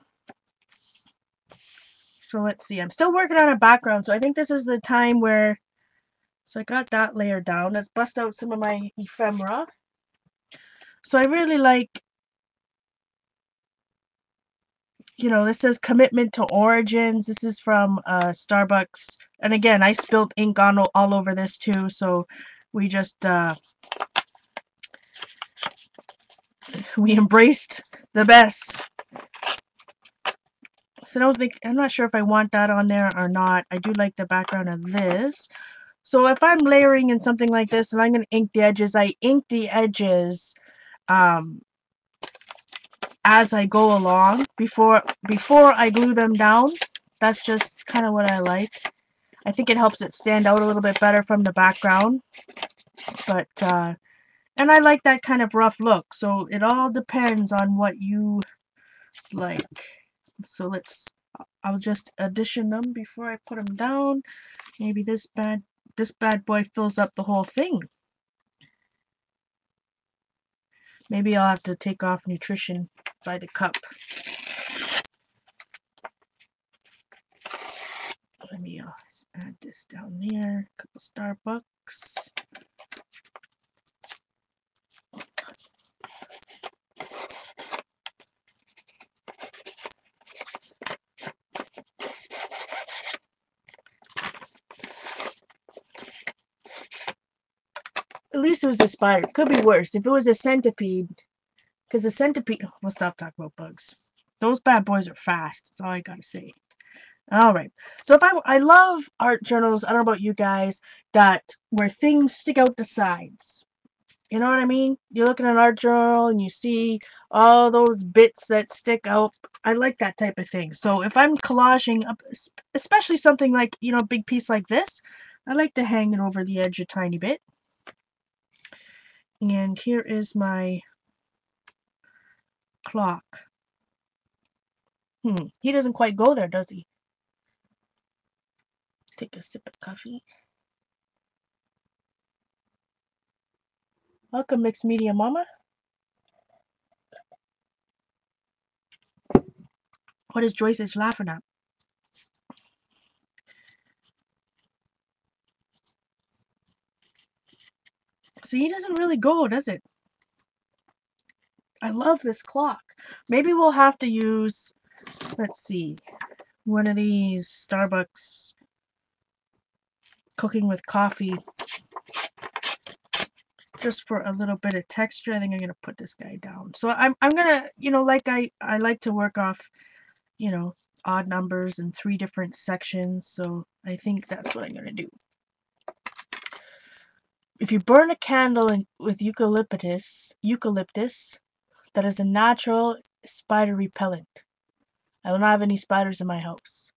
So let's see. I'm still working on a background, so I think this is the time where. So I got that layer down. Let's bust out some of my ephemera. So I really like. You know, this says commitment to origins. This is from Starbucks, and again, I spilled ink on all over this too. So we just we embraced the best. So I'm not sure if I want that on there or not. I do like the background of this. So if I'm layering in something like this and I'm going to ink the edges, I ink the edges as I go along before I glue them down. That's just kind of what I like. I think it helps it stand out a little bit better from the background. But and I like that kind of rough look. So it all depends on what you like. So I'll just addition them before I put them down. Maybe this bad boy fills up the whole thing. Maybe I'll have to take off nutrition by the cup. Let me add this down there. A couple Starbucks. At least it was a spider. Could be worse. If it was a centipede, because the centipede... We'll stop talking about bugs. Those bad boys are fast. That's all I gotta say. All right. So if I love art journals, I don't know about you guys, that where things stick out the sides. You know what I mean? You look at an art journal and you see all those bits that stick out. I like that type of thing. So if I'm collaging, especially something like, you know, a big piece like this, I like to hang it over the edge a tiny bit. And here is my clock. He doesn't quite go there, does he? Take a sip of coffee. Welcome, Mixed Media Mama. What is Joyce H laughing at? So he doesn't really go, does it? I love this clock. Maybe we'll have to use, let's see, one of these Starbucks cooking with coffee just for a little bit of texture. I think I'm gonna put this guy down. So I'm gonna, you know, like I like to work off, you know, odd numbers in 3 different sections. So I think that's what I'm gonna do. If you burn a candle with eucalyptus, that is a natural spider repellent. I will not have any spiders in my house.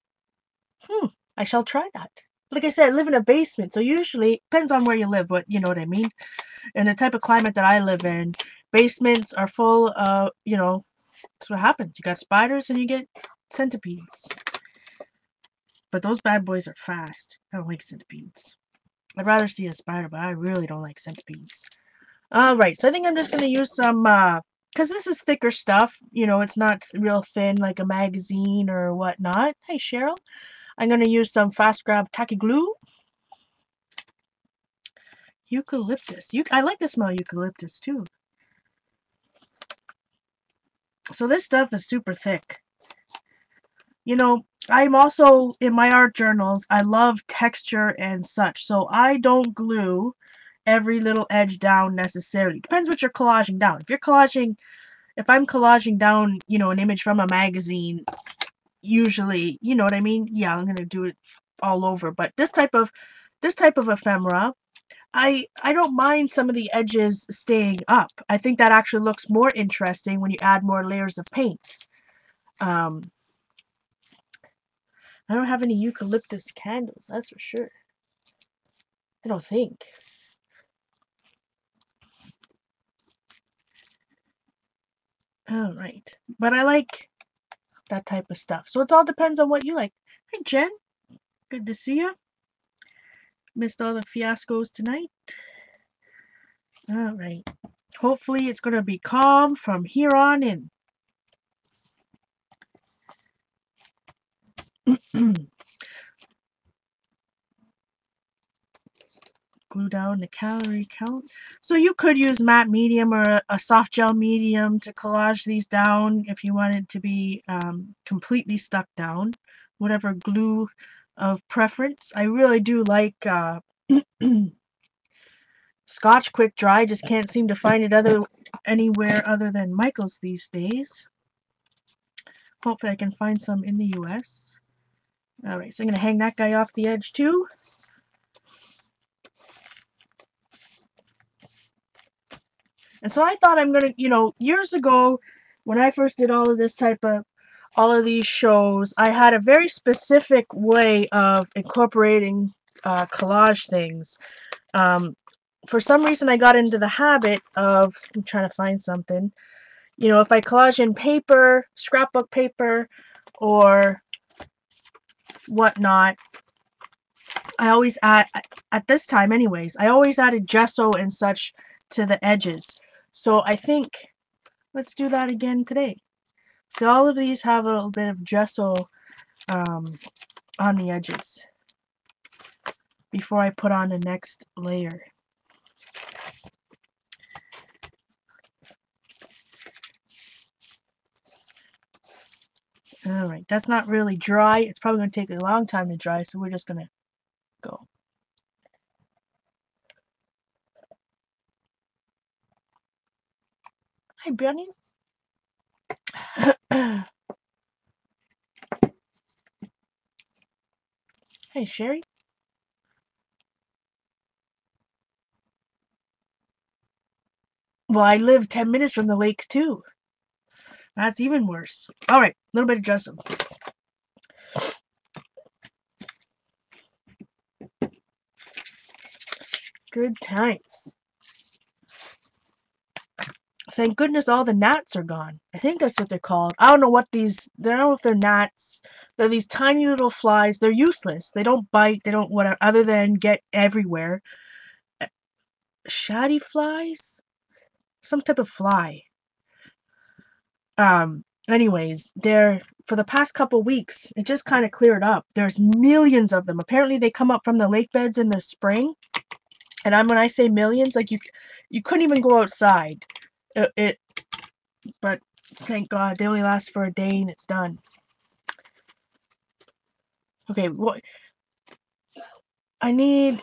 I shall try that. Like I said, I live in a basement, so usually, depends on where you live, but you know what I mean. In the type of climate that I live in, basements are full of, you know, that's what happens. You got spiders and you get centipedes. But those bad boys are fast. I don't like centipedes. I'd rather see a spider, but I really don't like centipedes. Alright, so I think I'm just going to use some, because this is thicker stuff. You know, it's not real thin like a magazine or whatnot. Hey, Cheryl. I'm going to use some fast grab tacky glue. Eucalyptus. I like the smell of eucalyptus too. So this stuff is super thick. You know, I'm also, in my art journals, I love texture and such. So I don't glue every little edge down necessarily. Depends what you're collaging down. If I'm collaging down, you know, an image from a magazine, usually, you know what I mean? Yeah, I'm gonna do it all over. But this type of ephemera, I don't mind some of the edges staying up. I think that actually looks more interesting when you add more layers of paint. I don't have any eucalyptus candles, that's for sure. I don't think. Alright. But I like that type of stuff. So it all depends on what you like. Hi, Jen. Good to see you. Missed all the fiascos tonight. Alright. Hopefully it's going to be calm from here on in. Glue down the calorie count. So you could use matte medium or a soft gel medium to collage these down if you want it to be completely stuck down. Whatever glue of preference. I really do like Scotch Quick Dry. Just can't seem to find it anywhere other than Michael's these days. Hopefully I can find some in the US. Alright, so I'm going to hang that guy off the edge too. And so I thought I'm going to, you know, years ago, when I first did all of these shows, I had a very specific way of incorporating collage things. For some reason, I got into the habit of, I'm trying to find something, you know, if I collage in paper, scrapbook paper, or whatnot, I always add, at this time anyways, I always added gesso and such to the edges. So I think, let's do that again today. So all of these have a little bit of gesso on the edges before I put on the next layer. Alright, that's not really dry. It's probably going to take a long time to dry, so we're just going to go. Hi, Bunny. Hey, Sherry. Well, I live 10 minutes from the lake, too. That's even worse. All right, a little bit of gesso. Good times. Thank goodness all the gnats are gone. I think that's what they're called. I don't know what these, I don't know if they're gnats. They're these tiny little flies. They're useless. They don't bite. They don't whatever, other than get everywhere. Shady flies? Some type of fly. Anyways, they're, for the past couple weeks, it just kind of cleared up. There's millions of them. Apparently they come up from the lake beds in the spring. And when I say millions, like you couldn't even go outside. But thank God they only last for a day and it's done. Okay, what we need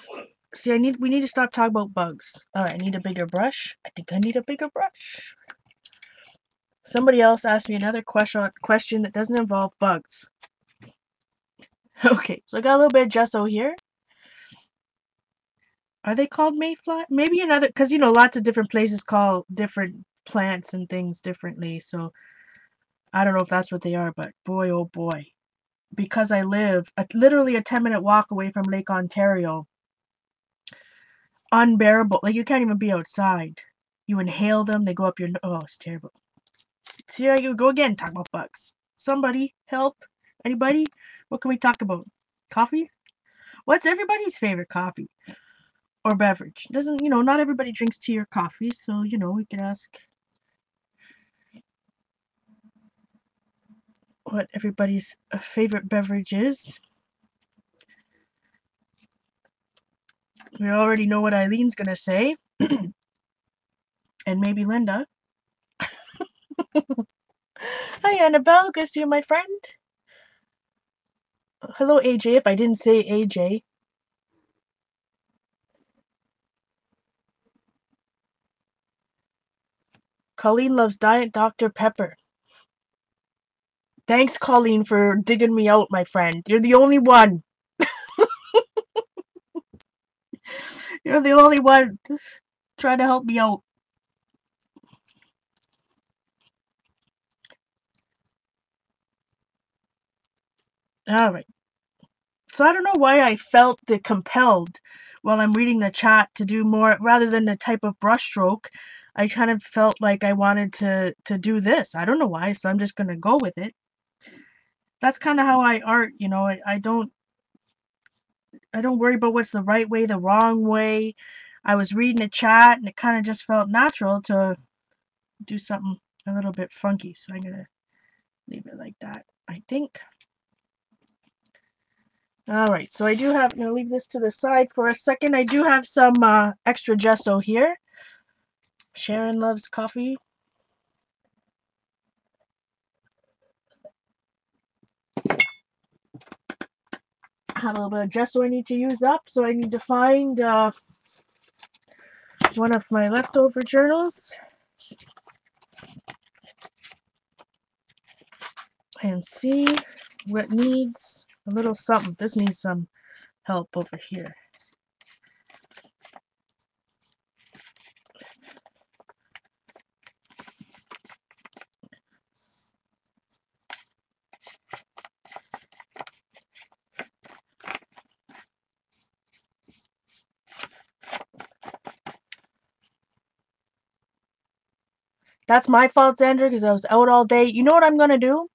to stop talking about bugs. Alright, I need a bigger brush. I think I need a bigger brush. Somebody else asked me another question that doesn't involve bugs. Okay, so I got a little bit of gesso here. Are they called mayfly? Maybe another, because you know, lots of different places call different plants and things differently, so I don't know if that's what they are, but boy oh boy. Because I live literally a 10-minute walk away from Lake Ontario, unbearable. Like, you can't even be outside. You inhale them, they go up your nose. Oh, it's terrible. See, here you go again, talking about bugs. Somebody, help. Anybody? What can we talk about? Coffee? What's everybody's favorite coffee? Or beverage? Doesn't, you know, not everybody drinks tea or coffee, so, you know, we could ask what everybody's favorite beverage is. We already know what Eileen's gonna say. And maybe Linda. Hi, Annabelle. Good to see you, my friend. Hello, AJ, if I didn't say AJ. Colleen loves Diet Dr. Pepper. Thanks, Colleen, for digging me out, my friend. You're the only one. You're the only one trying to help me out. Alright. So I don't know why I felt the compelled while I'm reading the chat to do more, rather than the type of brushstroke. I kind of felt like I wanted to do this. I don't know why, so I'm just going to go with it. That's kind of how I art, you know. I don't worry about what's the right way, the wrong way. I was reading a chat and it kind of just felt natural to do something a little bit funky. So I'm going to leave it like that, I think. Alright, so I do have, I'm going to leave this to the side for a second. I do have some extra gesso here. Sharon loves coffee. I have a little bit of gesso I need to use up, so I need to find one of my leftover journals and see what needs a little something. This needs some help over here. That's my fault, Xander, because I was out all day. You know what I'm going to do?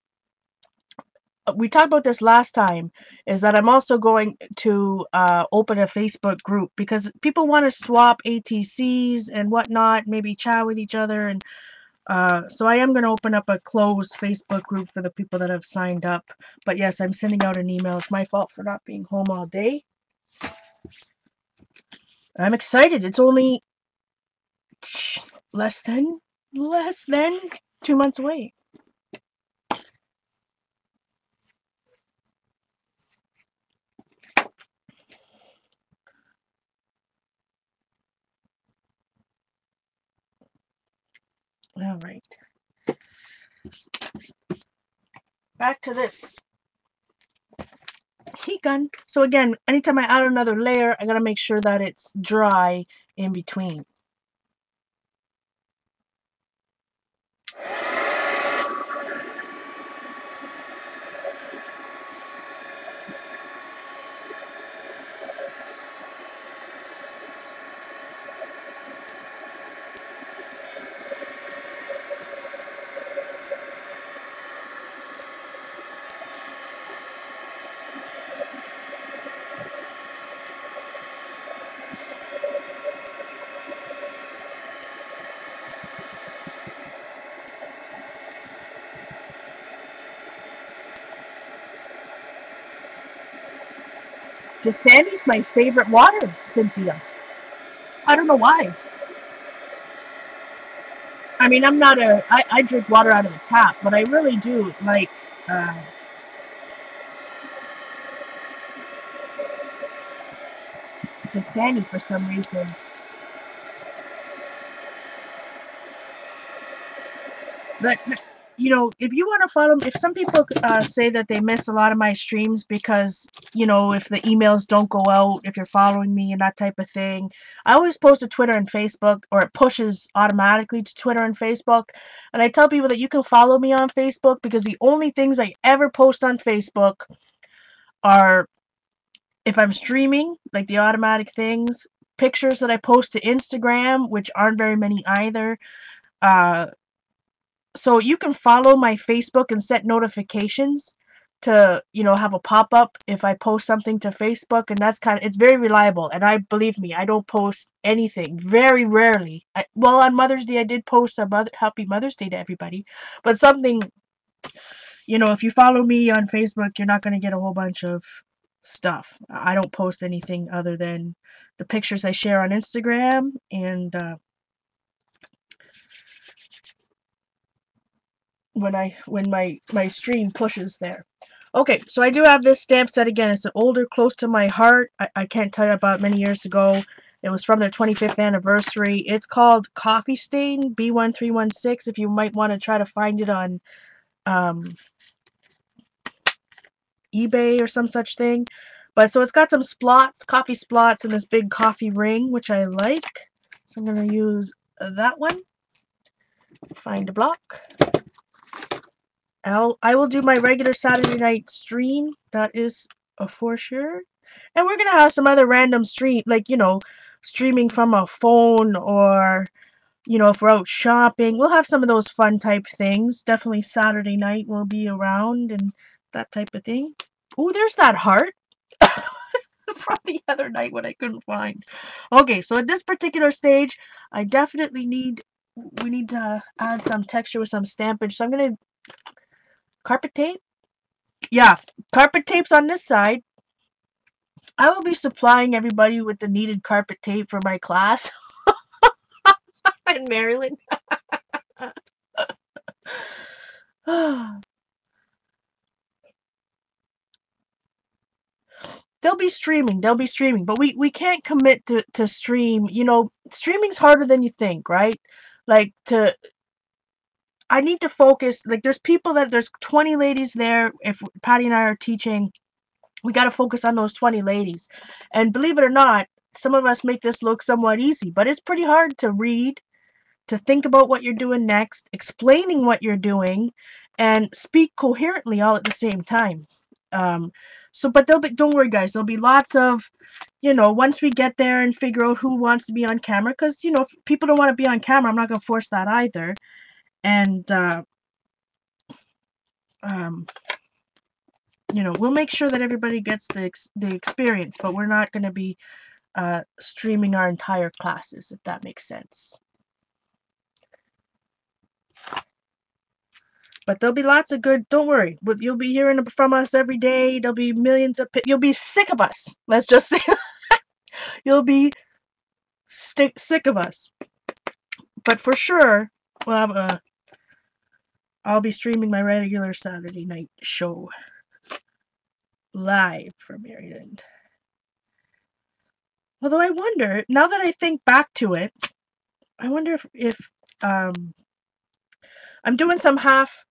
We talked about this last time, is that I'm also going to open a Facebook group because people want to swap ATCs and whatnot, maybe chat with each other, and so I am going to open up a closed Facebook group for the people that have signed up. But yes, I'm sending out an email. It's my fault for not being home all day. I'm excited. It's only less than 2 months away. All right. Back to this heat gun. So again, anytime I add another layer, I gotta make sure that it's dry in between. Dasani's my favorite water, Cynthia. I don't know why. I mean, I'm not a. I drink water out of the tap, but I really do like uh, Dasani for some reason. But you know, if you want to follow, if some people say that they miss a lot of my streams because you know if the emails don't go out, if you're following me and that type of thing, I always post to Twitter and Facebook, or it pushes automatically to Twitter and Facebook. And I tell people that you can follow me on Facebook because the only things I ever post on Facebook are if I'm streaming, like the automatic things, pictures that I post to Instagram, which aren't very many either. Uh, so you can follow my Facebook and set notifications to, you know, have a pop-up if I post something to Facebook, and that's kind of, it's very reliable. And I believe me, I don't post anything very rarely. Well, on Mother's Day I did post a happy Mother's Day to everybody, but something, you know, if you follow me on Facebook, you're not going to get a whole bunch of stuff. I don't post anything other than the pictures I share on Instagram and when my stream pushes there. Okay, so I do have this stamp set again. It's an older, close to my heart. I can't tell you about many years ago. It was from their 25th anniversary. It's called Coffee Stain B1316. If you might want to try to find it on eBay or some such thing. But so it's got some splots, coffee splots, and this big coffee ring, which I like. So I'm going to use that one. Find a block. I will do my regular Saturday night stream. That is for sure. And we're going to have some other random stream, like, you know, streaming from a phone or, you know, if we're out shopping. We'll have some of those fun type things. Definitely Saturday night we'll be around and that type of thing. Oh, there's that heart from the other night when I couldn't find. Okay, so at this particular stage, I definitely we need to add some texture with some stampage. So I'm going to carpet tape. Yeah, carpet tape's on this side. I will be supplying everybody with the needed carpet tape for my class in Maryland. They'll be streaming, but we can't commit to stream. You know, streaming's harder than you think, right? Like I need to focus. Like there's 20 ladies there. If Patty and I are teaching, we got to focus on those 20 ladies. And believe it or not, some of us make this look somewhat easy, but it's pretty hard to read, to think about what you're doing next, explaining what you're doing, and speak coherently all at the same time. But don't worry, guys. There'll be lots of, you know, once we get there and figure out who wants to be on camera, because, you know, if people don't want to be on camera, I'm not going to force that either. And, you know, we'll make sure that everybody gets the experience, but we're not going to be streaming our entire classes, if that makes sense. But there'll be lots of good, don't worry, you'll be hearing from us every day. There'll be millions of, you'll be sick of us. Let's just say you'll be sick of us. But for sure, well, I'll be streaming my regular Saturday night show live from Maryland. Although I wonder, now that I think back to it, I wonder if I'm doing some half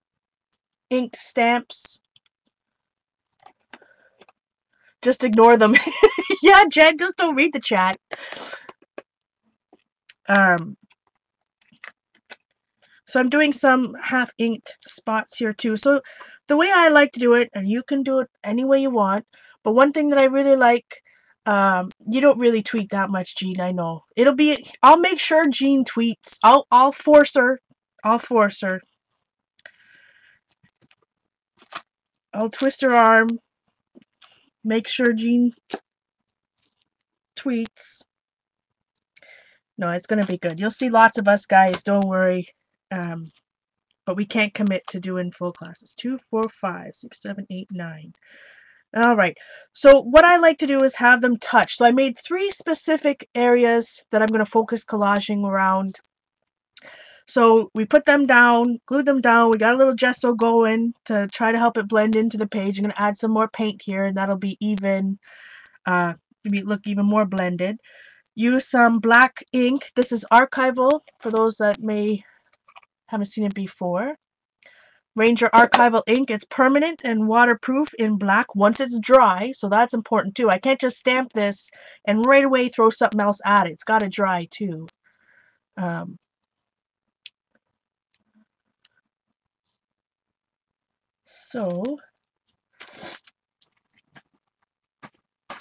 inked stamps. Just ignore them. Yeah, Jen, just don't read the chat. So I'm doing some half inked spots here too. So the way I like to do it, and you can do it any way you want, but one thing that I really like, you don't really tweet that much, Jean, I know. I'll make sure Jean tweets. I'll force her. I'll force her. I'll twist her arm. Make sure Jean tweets. No, it's gonna be good. You'll see lots of us guys, don't worry. But we can't commit to doing full classes. 2, 4, 5, 6, 7, 8, 9. All right. So what I like to do is have them touch. So I made 3 specific areas that I'm going to focus collaging around. So we put them down, glued them down. We got a little gesso going to try to help it blend into the page. I'm going to add some more paint here, and that'll be even, look even more blended. Use some black ink. This is archival for those that haven't seen it before. Ranger archival ink. It's permanent and waterproof in black once it's dry, so that's important too. I can't just stamp this and right away throw something else at it. It's got to dry too. So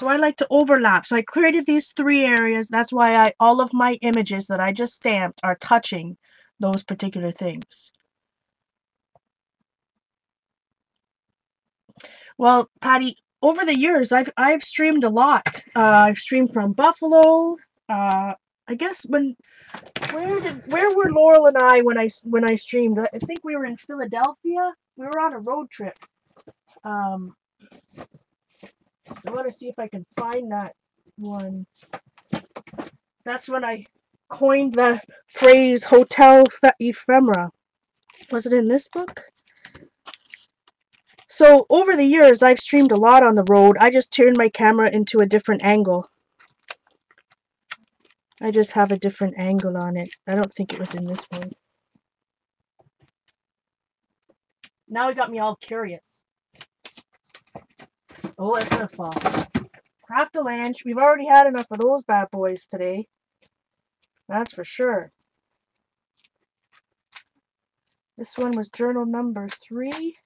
I like to overlap. So I created these 3 areas. That's why all of my images that I just stamped are touching those particular things. Well, Patty, over the years, I've streamed a lot. I've streamed from Buffalo. I guess where were Laurel and I when I streamed? I think we were in Philadelphia. We were on a road trip. I want to see if I can find that one. That's when I coined the phrase "hotel ephemera." Was it in this book? So over the years, I've streamed a lot on the road. I just turned my camera into a different angle. I just have a different angle on it. I don't think it was in this one. Now it got me all curious. Oh, it's gonna fall. Craft a lunch. We've already had enough of those bad boys today. That's for sure. This one was journal number 3.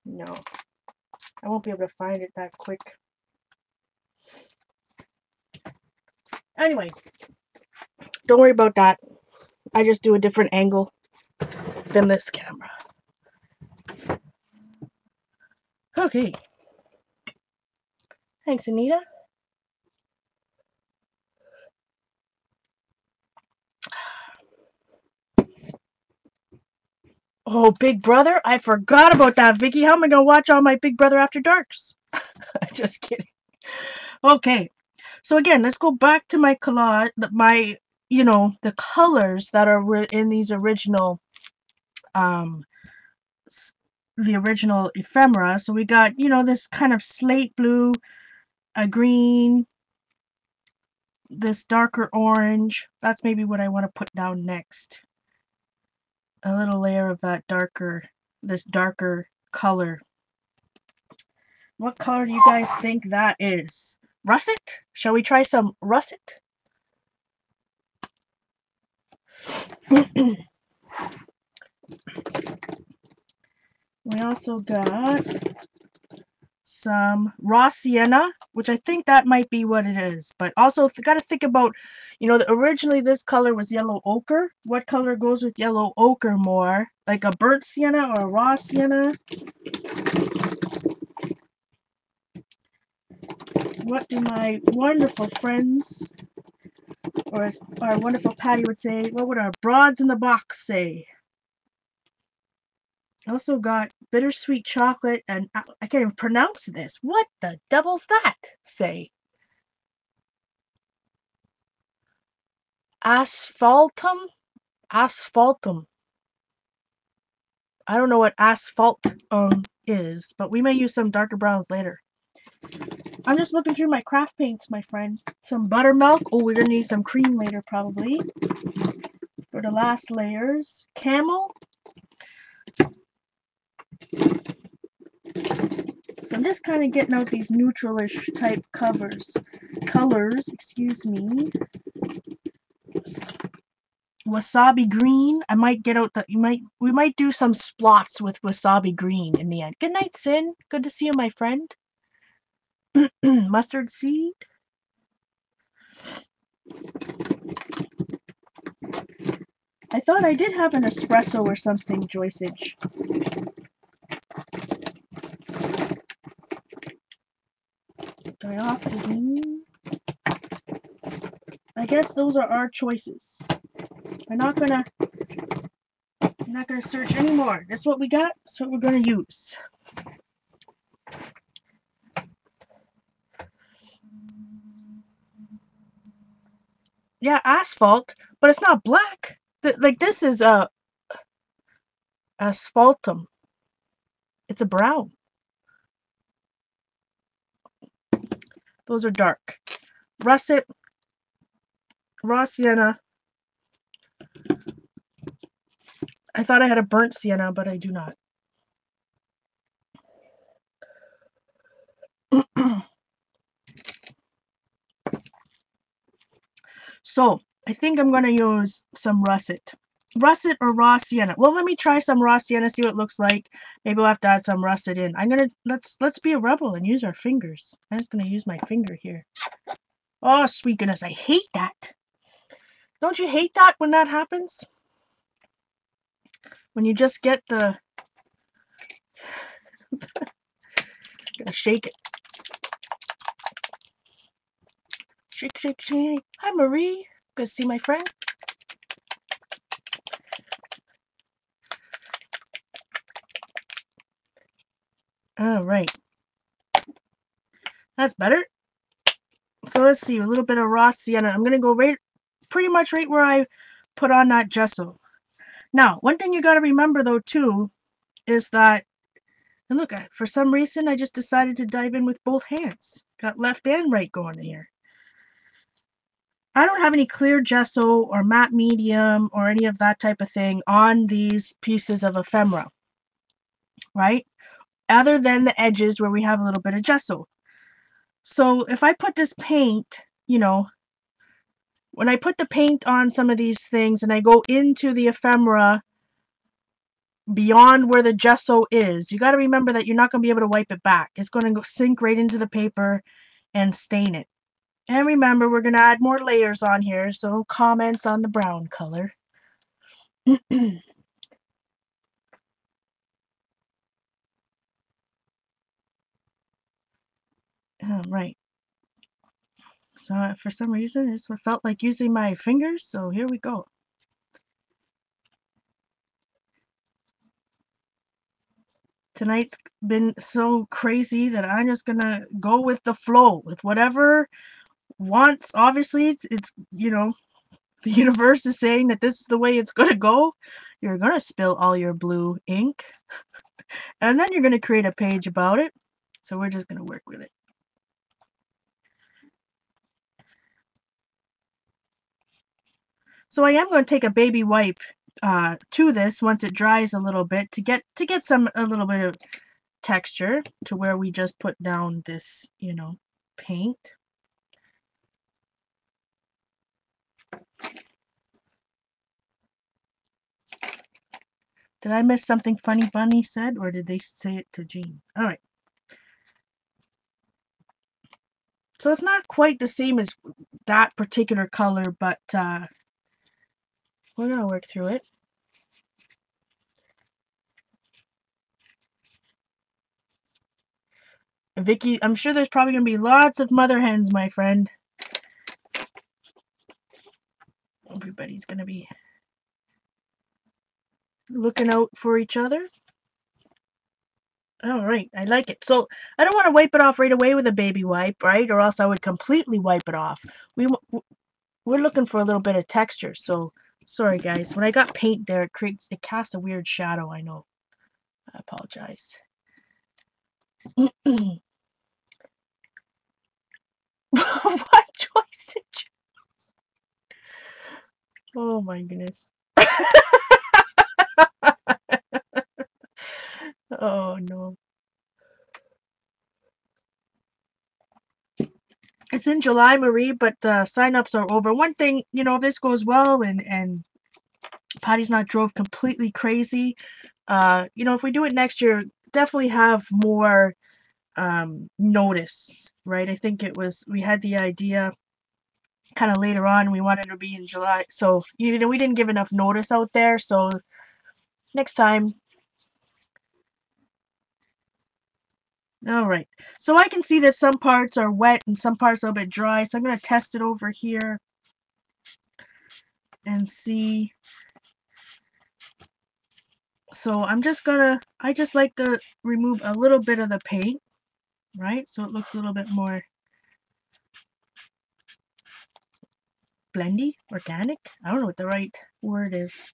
No, I won't be able to find it that quick. Anyway, don't worry about that. I just do a different angle than this camera. Okay. Thanks, Anita. Oh, Big Brother? I forgot about that, Vicky. How am I going to watch all my Big Brother After Darks? Just kidding. Okay. So again, let's go back to my collage, the colors that are in these original, the original ephemera. So we got, this kind of slate blue, a green, this darker orange. That's maybe what I want to put down next. A little layer of that this darker color. What color do you guys think that is? Russet? Shall we try some russet? We also got some raw sienna, which I think that might be what it is. But also, got to think about, originally this color was yellow ochre. What color goes with yellow ochre more? Like a burnt sienna or a raw sienna? What do my wonderful friends, or as our wonderful Patty would say, what would our broads in the box say? Also got bittersweet chocolate, and I can't even pronounce this. What the devil's that? Say. Asphaltum? Asphaltum. I don't know what asphalt is, but we may use some darker browns later. I'm just looking through my craft paints, my friend. Some buttermilk. Oh, we're going to need some cream later, probably. For the last layers. Camel. So I'm just kind of getting out these neutralish type colors, excuse me. Wasabi green. I might get out we might do some splots with wasabi green in the end. Good night, Sin. Good to see you, my friend. Mustard seed. I thought I did have an espresso or something, Joyceage. Dioxazine. I guess those are our choices. I'm not gonna search anymore. That's what we got. That's what we're gonna use. Yeah, asphalt, but it's not black. Like this is asphaltum. It's a brown. Those are dark. Russet, raw sienna. I thought I had a burnt sienna, but I do not. So, I think I'm going to use some russet. Russet or raw sienna. Well, let me try some raw sienna, see what it looks like. Maybe we'll have to add some russet in. Let's be a rebel and use our fingers. I'm just going to use my finger here. Oh, sweet goodness, I hate that. Don't you hate that when that happens? When you just get the... Gotta shake it. Shake, shake, shake. Hi, Marie. Good to see my friend. All right. That's better. So let's see, a little bit of raw sienna. I'm going to go pretty much right where I put on that gesso. Now, one thing you got to remember, though, too, is that, and look, for some reason, I just decided to dive in with both hands. Got left and right going here. I don't have any clear gesso or matte medium or any of that type of thing on these pieces of ephemera, right? Other than the edges where we have a little bit of gesso. So if I put this paint, you know, when I put the paint on some of these things and I go into the ephemera beyond where the gesso is, you got to remember that you're not going to be able to wipe it back. It's going to go sink right into the paper and stain it. And remember, we're going to add more layers on here, so comments on the brown color. All right. So for some reason, I just felt like using my fingers, so here we go. Tonight's been so crazy that I'm just going to go with the flow, with whatever wants. Obviously, it's, you know, the universe is saying that this is the way it's going to go. You're going to spill all your blue ink, and then you're going to create a page about it. So we're just going to work with it. So I am going to take a baby wipe to this once it dries a little bit to get a little bit of texture to where we just put down this, you know, paint. Did I miss something funny Bunny said, or did they say it to Jean? All right. So it's not quite the same as that particular color, but we're going to work through it. Vicky, I'm sure there's probably going to be lots of mother hens, my friend. Everybody's going to be looking out for each other. All right, I like it. So I don't want to wipe it off right away with a baby wipe, right? Or else I would completely wipe it off. We're looking for a little bit of texture. So sorry, guys. When I got paint there, it casts a weird shadow. I know. I apologize. What choice did you? Oh my goodness. Oh no. It's in July, Marie, but sign-ups are over. One thing, you know, if this goes well and Patty's not drove completely crazy, you know, if we do it next year, definitely have more notice, right? I think it was, we had the idea kind of later on, we wanted to be in July, so you know, we didn't give enough notice out there, so next time. All right, so I can see that some parts are wet and some parts are a bit dry, so I'm going to test it over here and see. So I just like to remove a little bit of the paint, right? So it looks a little bit more blendy, organic. I don't know what the right word is.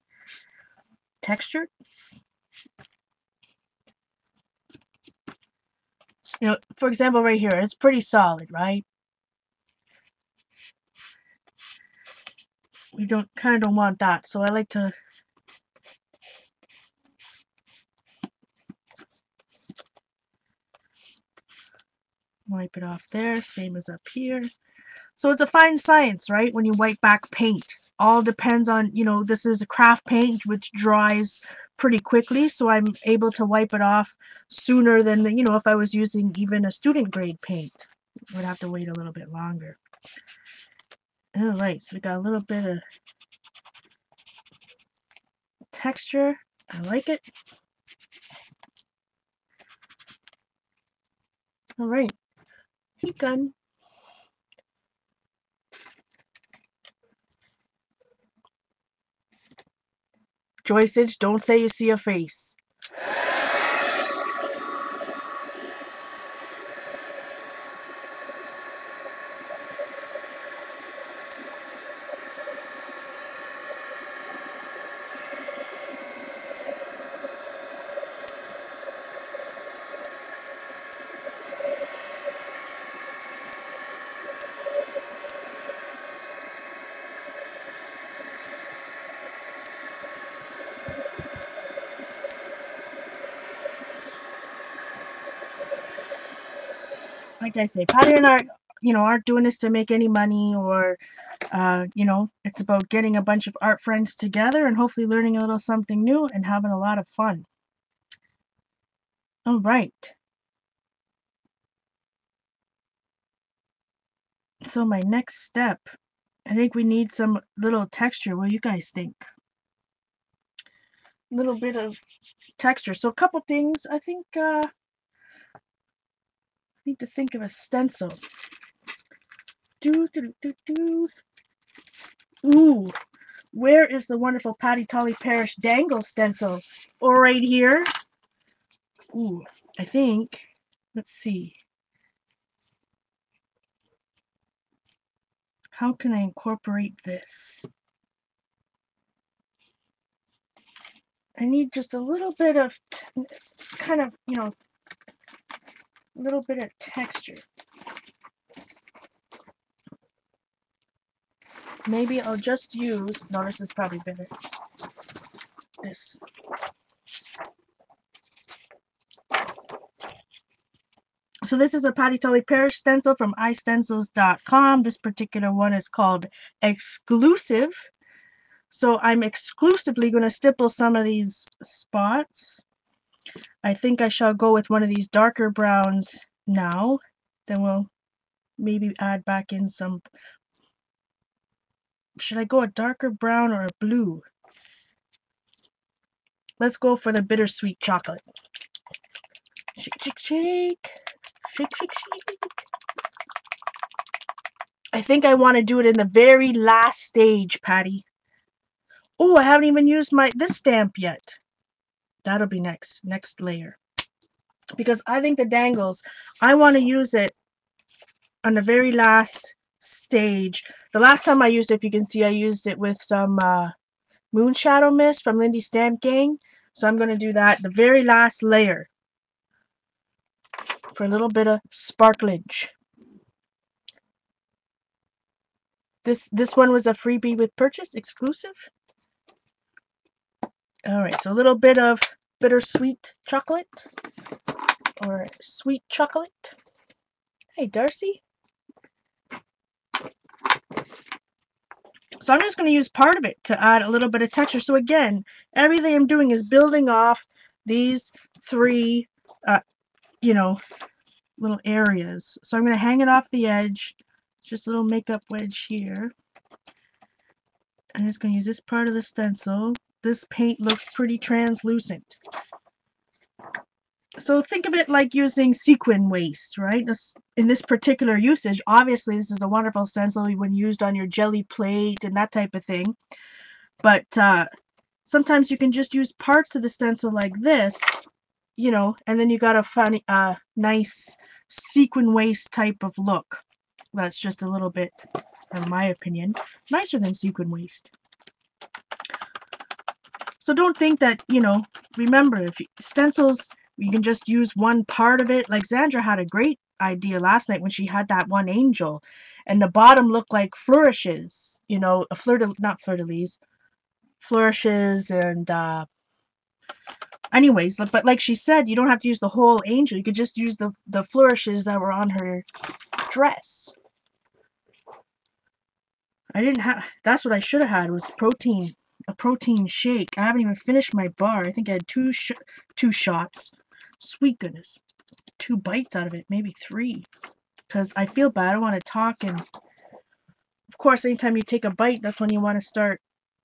Textured. You know, for example, right here, it's pretty solid, right? We kind of don't want that, so I like to wipe it off there, same as up here. So it's a fine science, right? When you wipe back paint, all depends on, you know, this is a craft paint which dries pretty quickly, so I'm able to wipe it off sooner than, you know, if I was using even a student grade paint. I would have to wait a little bit longer. All right, so we got a little bit of texture. I like it. All right, heat gun. Joyceage, don't say you see a face. Like I say, Patty and I, you know, aren't doing this to make any money or, you know, it's about getting a bunch of art friends together and hopefully learning a little something new and having a lot of fun. All right. So my next step, I think we need some little texture. What do you guys think? A little bit of texture. So a couple things. I think I need to think of a stencil. Ooh, where is the wonderful Patty Tully Parish dangle stencil? Or right here. Ooh, I think. Let's see. How can I incorporate this? I need just a little bit of kind of, you know, a little bit of texture. Maybe I'll just use, no, this is probably better. This. So this is a Patty Tully Parish stencil from istencils.com. This particular one is called Exclusive. So I'm exclusively going to stipple some of these spots. I think I shall go with one of these darker browns now. Then we'll maybe add back in some. Should I go a darker brown or a blue? Let's go for the bittersweet chocolate. Shake, shake, shake. Shake, shake, shake. I think I want to do it in the very last stage, Patty. Oh, I haven't even used this stamp yet. That'll be next layer. Because I think the dangles, I want to use it on the very last stage. The last time I used it, if you can see, I used it with some Moon Shadow Mist from Lindy Stamp Gang. So I'm going to do that, the very last layer, for a little bit of sparklage. This one was a freebie with purchase, exclusive. All right, so a little bit of bittersweet chocolate or sweet chocolate. Hey, Darcy. So I'm just going to use part of it to add a little bit of texture. So again, everything I'm doing is building off these three, you know, little areas. So I'm going to hang it off the edge. It's just a little makeup wedge here. I'm just going to use this part of the stencil. This paint looks pretty translucent. So think of it like using sequin waste, right? In this particular usage, obviously this is a wonderful stencil when used on your jelly plate and that type of thing. But sometimes you can just use parts of the stencil like this, you know, and then you got a funny, nice sequin waste type of look. That's just a little bit, in my opinion, nicer than sequin waste. So don't think that, you know, remember, if stencils, you can just use one part of it. Like Zandra had a great idea last night when she had that one angel, and the bottom looked like flourishes, you know, not fleur-de-lis, flourishes, and anyways, but like she said, you don't have to use the whole angel. You could just use the flourishes that were on her dress. I didn't have, that's what I should have had, was a protein shake. I haven't even finished my bar. I think I had two shots. Sweet goodness. 2 bites out of it, maybe 3. Because I feel bad. I want to talk, and of course, anytime you take a bite, that's when you want to start,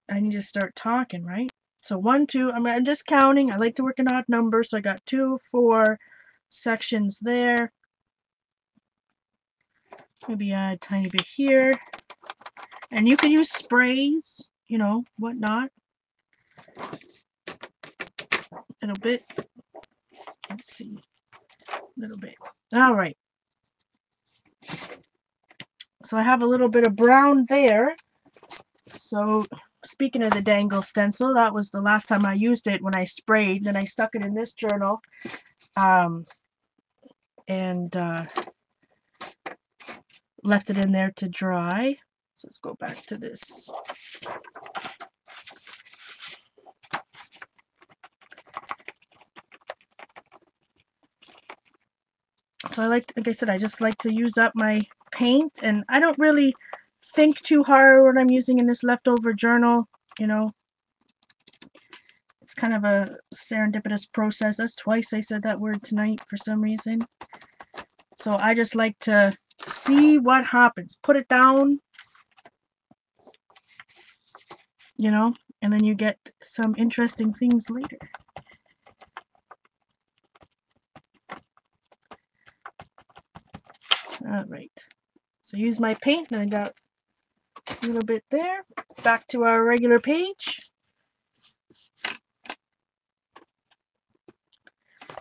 I need to start talking, right? So 1, 2, I'm just counting. I like to work in odd numbers, so I got 2, 4 sections there. Maybe add a tiny bit here. And you can use sprays, you know, whatnot. A little bit. Let's see. A little bit. All right. So I have a little bit of brown there. So speaking of the dangle stencil, that was the last time I used it when I sprayed. Then I stuck it in this journal. And left it in there to dry. So let's go back to this. So like I said, I just like to use up my paint, and I don't really think too hard when I'm using in this leftover journal, you know. It's kind of a serendipitous process. That's twice I said that word tonight for some reason. So I just like to see what happens. Put it down, you know, and then you get some interesting things later. All right. So use my paint, and I got a little bit there. Back to our regular page.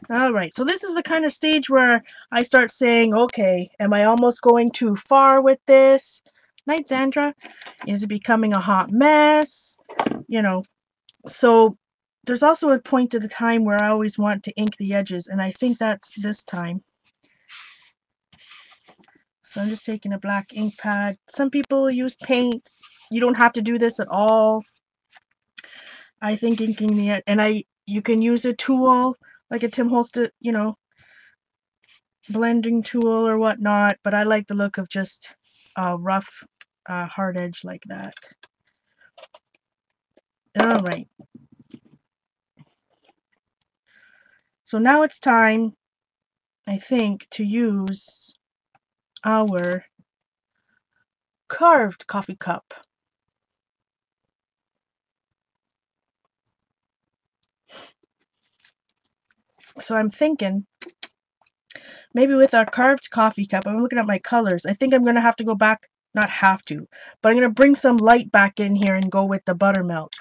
All right, so this is the kind of stage where I start saying, okay, am I almost going too far with this? Night, Sandra. Is it becoming a hot mess? You know, so there's also a point of the time where I always want to ink the edges, and I think that's this time. So I'm just taking a black ink pad. Some people use paint. You don't have to do this at all. I think inking the, and you can use a tool like a Tim Holtz, you know, blending tool or whatnot, but I like the look of just a rough hard edge like that. All right. So now it's time, I think, to use our carved coffee cup. So I'm thinking, maybe with our carved coffee cup, I'm looking at my colors. I think I'm going to have to go back, not have to, but I'm going to bring some light back in here and go with the buttermilk.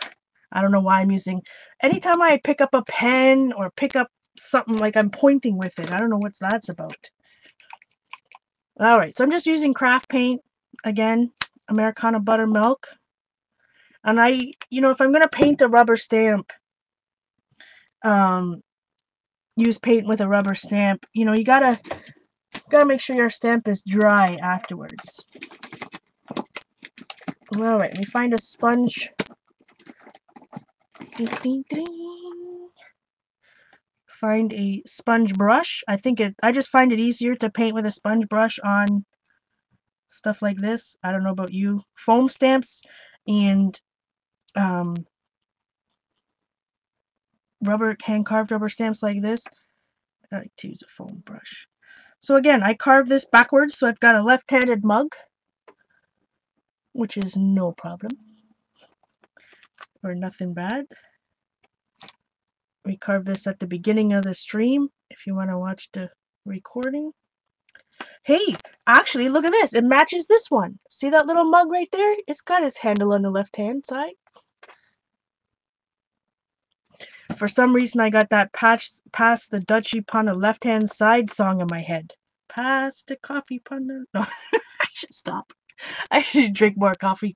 I don't know why I'm using, anytime I pick up a pen or pick up something, like I'm pointing with it. I don't know what that's about. All right, so I'm just using craft paint, again, Americana buttermilk. And you know, if I'm going to paint a rubber stamp, use paint with a rubber stamp, you know, you gotta make sure your stamp is dry afterwards. All right, let me find a sponge. Ding, ding, ding. find a sponge brush. I just find it easier to paint with a sponge brush on stuff like this. I don't know about you. Foam stamps and hand carved rubber stamps like this. I like to use a foam brush. So again, I carved this backwards, so I've got a left-handed mug, which is no problem, or nothing bad. We carved this at the beginning of the stream, if you want to watch the recording. Hey, actually, look at this. It matches this one. See that little mug right there? It's got its handle on the left-hand side. For some reason, I got that Pass the Dutchie upon the left-hand side song in my head. Pass the coffee upon the... No, I should stop. I should drink more coffee.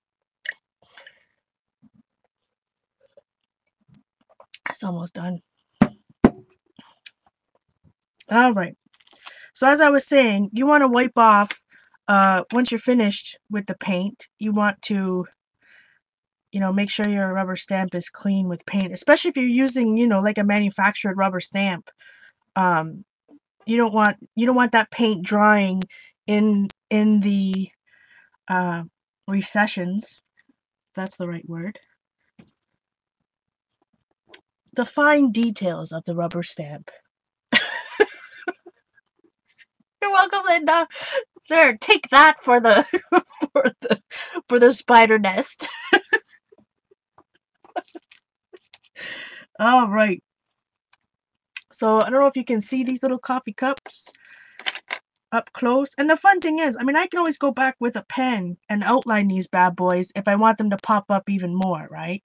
It's almost done. Alright. So as I was saying, you want to wipe off, once you're finished with the paint, you want to, make sure your rubber stamp is clean with paint, especially if you're using, like a manufactured rubber stamp. You don't want that paint drying in the recessions, if that's the right word. The fine details of the rubber stamp. You're welcome, Linda. There, take that for the for the spider nest. All right. So I don't know if you can see these little coffee cups up close. And the fun thing is, I can always go back with a pen and outline these bad boys if I want them to pop up even more, right?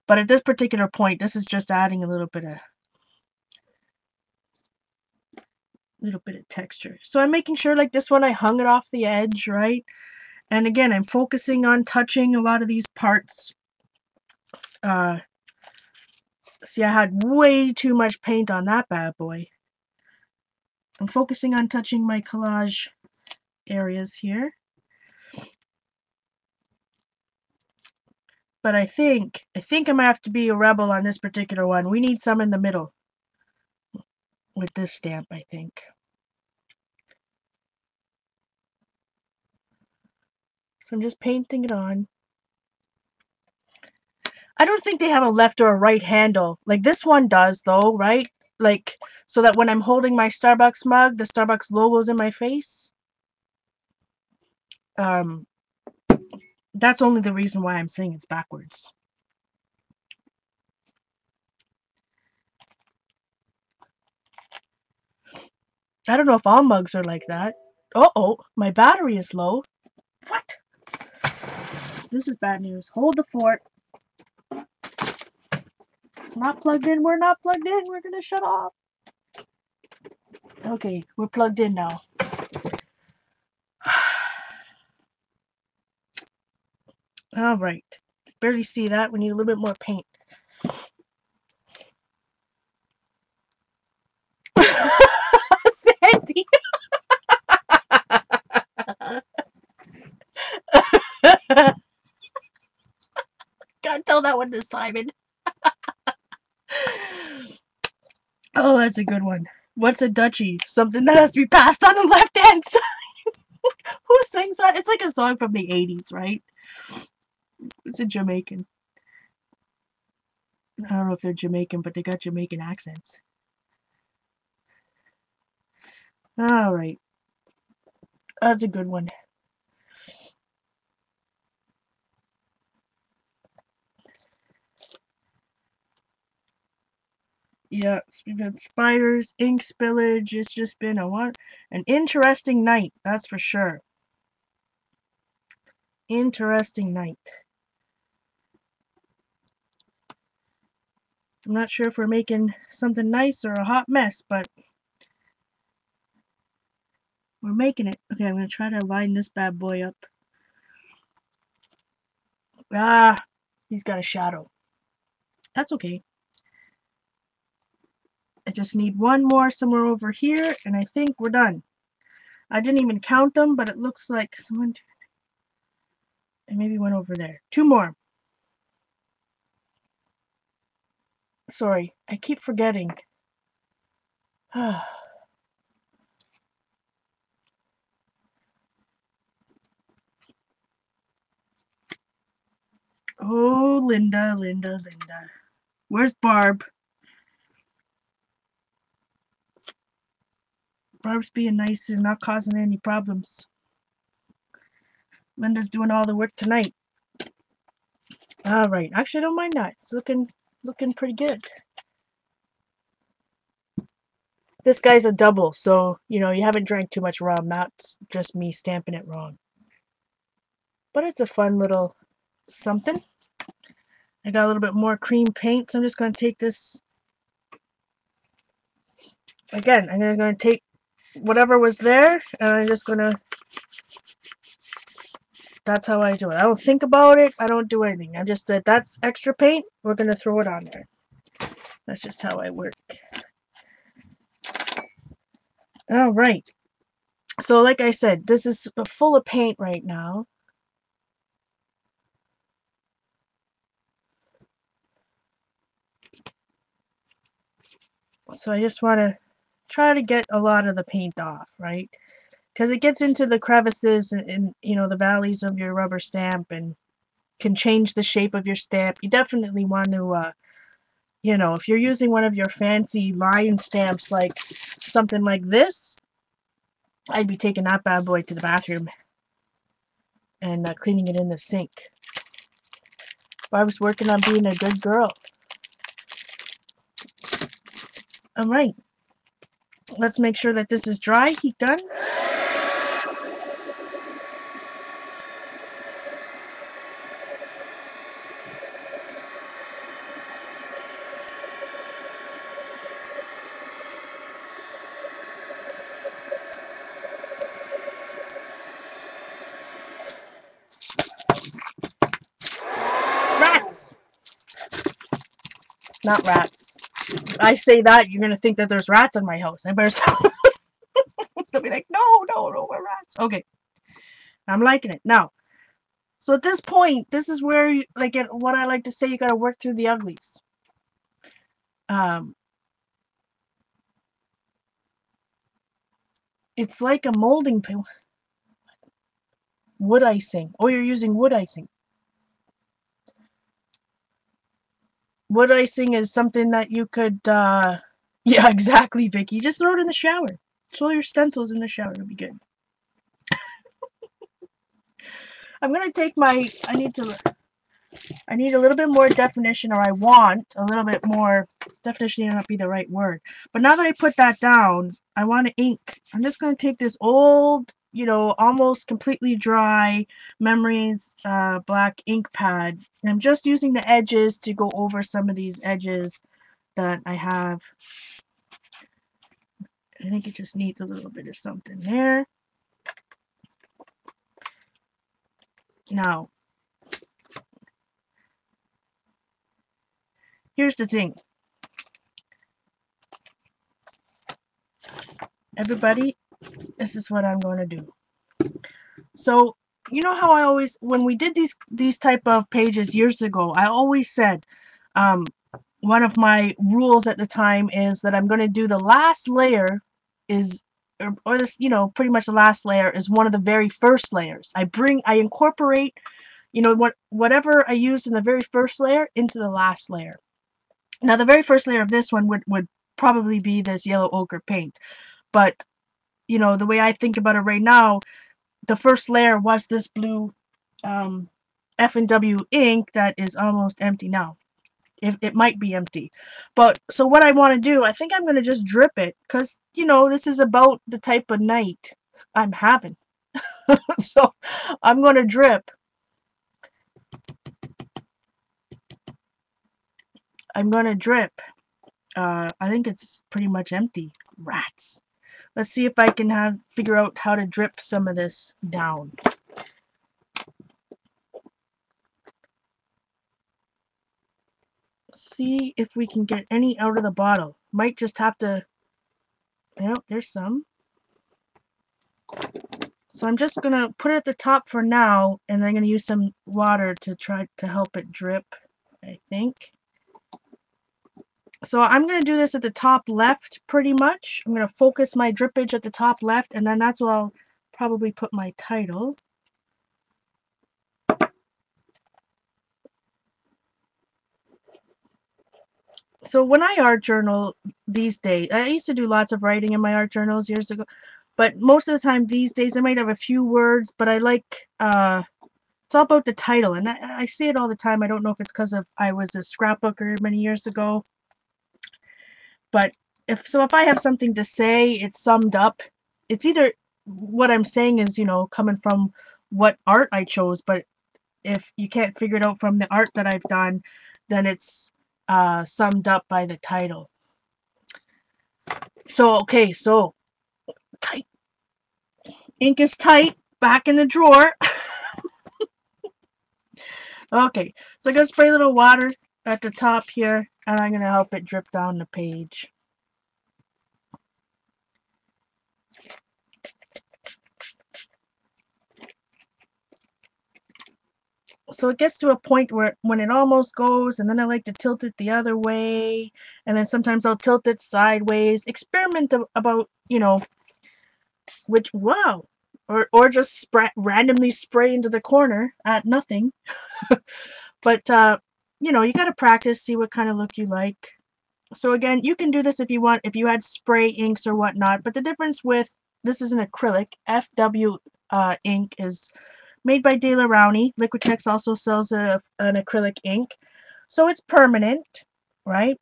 But at this particular point, this is just adding a little bit of texture. So I'm making sure, like this one, I hung it off the edge, right? And again, I'm focusing on touching a lot of these parts. See, I had way too much paint on that bad boy. I'm focusing on touching my collage areas here. But I think I might have to be a rebel on this particular one. We need some in the middle with this stamp, I think. So I'm just painting it on. I don't think they have a left or a right handle. Like this one does though, right? Like, so that when I'm holding my Starbucks mug, the Starbucks logo's in my face. That's only the reason why I'm saying it's backwards. I don't know if all mugs are like that. Uh-oh, my battery is low. What? This is bad news. Hold the fort. It's not plugged in. We're not plugged in. We're gonna shut off. Okay, we're plugged in now. All right. Barely see that. We need a little bit more paint. Sandy. Gotta tell that one to Simon. Oh, that's a good one. What's a Dutchie? Something that has to be passed on the left-hand side. Who sings that? It's like a song from the 80s, right? It's a Jamaican. I don't know if they're Jamaican, but they got Jamaican accents. All right. That's a good one. Yeah, we've had spiders, ink spillage. It's just been an interesting night, that's for sure. Interesting night. I'm not sure if we're making something nice or a hot mess, but we're making it. Okay, I'm going to try to line this bad boy up. Ah, he's got a shadow. That's okay. I just need one more somewhere over here, and I think we're done. I didn't even count them, but it looks like someone... And maybe one over there. Two more. Sorry, I keep forgetting. Oh, Linda, Linda, Linda. Where's Barb? Barb's being nice and not causing any problems. Linda's doing all the work tonight. All right. Actually, I don't mind that. It's looking pretty good. This guy's a double, so you haven't drank too much rum. That's just me stamping it wrong. But it's a fun little something. I got a little bit more cream paint, so I'm just going to take this. Again, I'm going to take whatever was there, and I'm just going to. That's how I do it. I don't think about it. I don't do anything. I just said, that's extra paint. We're going to throw it on there. That's just how I work. All right. So like I said, this is full of paint right now. So I just want to try to get a lot of the paint off, right? Because it gets into the crevices and the valleys of your rubber stamp and can change the shape of your stamp. You definitely want to, if you're using one of your fancy line stamps like something like this, I'd be taking that bad boy to the bathroom and cleaning it in the sink. Barb's working on being a good girl. All right. Let's make sure that this is dry. Heat done. Rats! Not rats. I say that, you're going to think that there's rats in my house. I better stop. They'll be like, no, we're rats. Okay. I'm liking it. Now, so at this point, this is where, what I like to say, you got to work through the uglies. It's like a molding pen. Wood icing. Oh, you're using wood icing. Wood icing is something that you could, yeah, exactly, Vicky. Just throw it in the shower. Throw your stencils in the shower. It'll be good. I'm going to take I need a little bit more definition, or I want a little bit more definition. May not be the right word. But now that I put that down, I want to ink. I'm just going to take this old, almost completely dry Memories black ink pad. And I'm just using the edges to go over some of these edges that I have. I think it just needs a little bit of something there. Now, here's the thing. Everybody, this is what I'm going to do. So, you know how I always, when we did these type of pages years ago, I always said, one of my rules at the time is that I'm going to do the last layer is, or this, pretty much the last layer is one of the very first layers. I incorporate, whatever I used in the very first layer into the last layer. Now, the very first layer of this one would probably be this yellow ochre paint. But, the way I think about it right now, the first layer was this blue F&W ink that is almost empty now. It might be empty. But, so what I want to do, I think I'm going to just drip it. Because, this is about the type of night I'm having. So, I'm going to drip. I'm going to drip. I think it's pretty much empty. Rats. Let's see if I can figure out how to drip some of this down. See if we can get any out of the bottle. Might just have to, there's some. So I'm just going to put it at the top for now, and I'm going to use some water to try to help it drip, I think. So I'm going to do this at the top left pretty much. I'm going to focus my drippage at the top left, and then that's where I'll probably put my title. So when I art journal these days, I used to do lots of writing in my art journals years ago, but most of the time these days I might have a few words, but I like, it's all about the title, and I say it all the time. I don't know if it's because of I was a scrapbooker many years ago, but if I have something to say, it's summed up. It's either what I'm saying is, coming from what art I chose, but if you can't figure it out from the art that I've done, then it's summed up by the title. So, okay, so tight. Ink is tight. Back in the drawer. Okay, so I'm going to spray a little water at the top here, and I'm going to help it drip down the page. So it gets to a point where when it almost goes, and then I like to tilt it the other way, and then sometimes I'll tilt it sideways. Experiment about, which, wow, or just randomly spray into the corner at nothing. But you got to practice, see what kind of look you like. So again, you can do this if you want, if you had spray inks or whatnot, but the difference with, this is an acrylic, FW ink is made by De La Rowney. Liquitex also sells an acrylic ink. So it's permanent, right?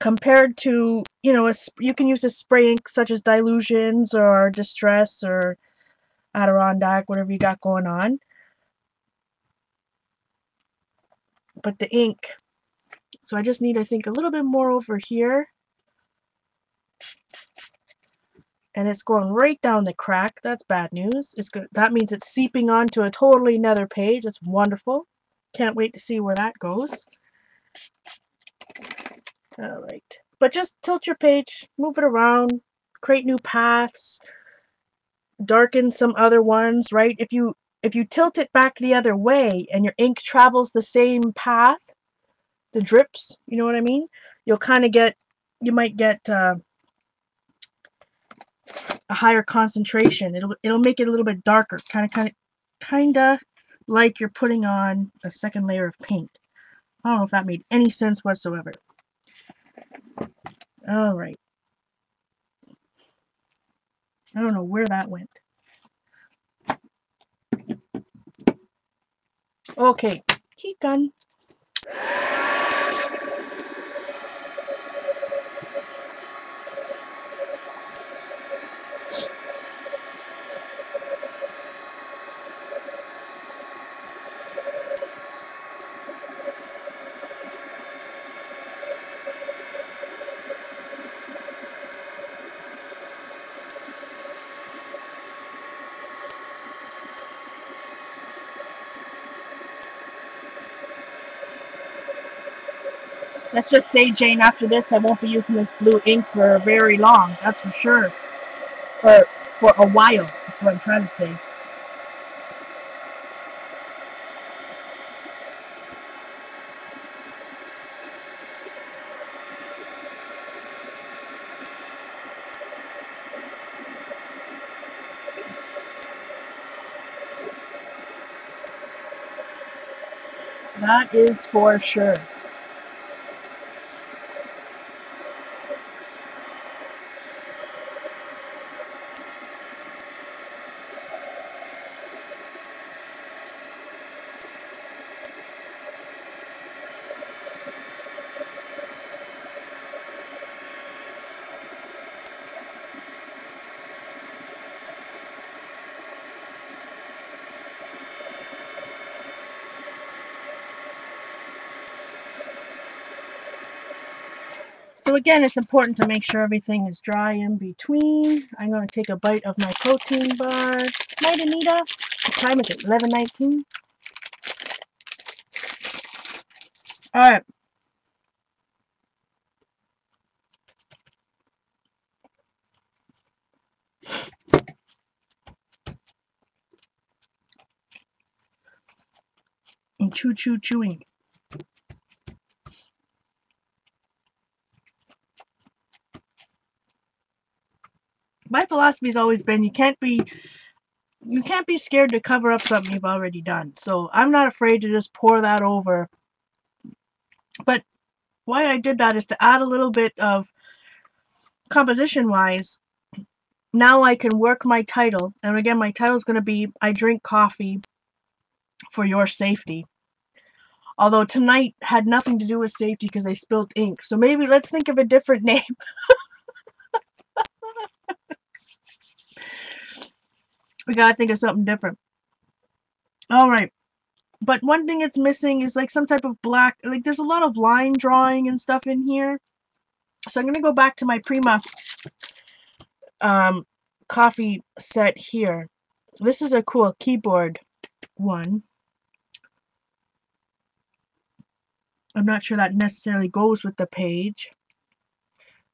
Compared to, you can use a spray ink such as Dilutions or Distress or Adirondack, whatever you got going on. But the ink, so I just need, I think, a little bit more over here. And it's going right down the crack. That's bad news. It's good. That means it's seeping onto a totally another page. It's wonderful. Can't wait to see where that goes. All right. But just tilt your page, move it around, create new paths, darken some other ones, right? If you tilt it back the other way and your ink travels the same path, the drips, you know what I mean? You'll kind of get, you might get a higher concentration. It'll make it a little bit darker, kind of like you're putting on a second layer of paint. I don't know if that made any sense whatsoever. All right. I don't know where that went. Okay, heat gun. Let's just say, Jane, after this, I won't be using this blue ink for very long. That's for sure. For a while, is what I'm trying to say. That is for sure. So again, it's important to make sure everything is dry in between. I'm going to take a bite of my protein bar. Night, Anita. What time is it? 11:19. All right. And chewing. my philosophy's always been you can't be scared to cover up something you've already done. So I'm not afraid to just pour that over. But why I did that is to add a little bit of composition wise. Now I can work my title, and again my title is going to be I drink coffee for your safety. Although tonight had nothing to do with safety because I spilled ink. So maybe let's think of a different name. We gotta think of something different. Alright. But one thing it's missing is like some type of black, like there's a lot of line drawing and stuff in here. So I'm gonna go back to my Prima coffee set here. This is a cool keyboard one. I'm not sure that necessarily goes with the page.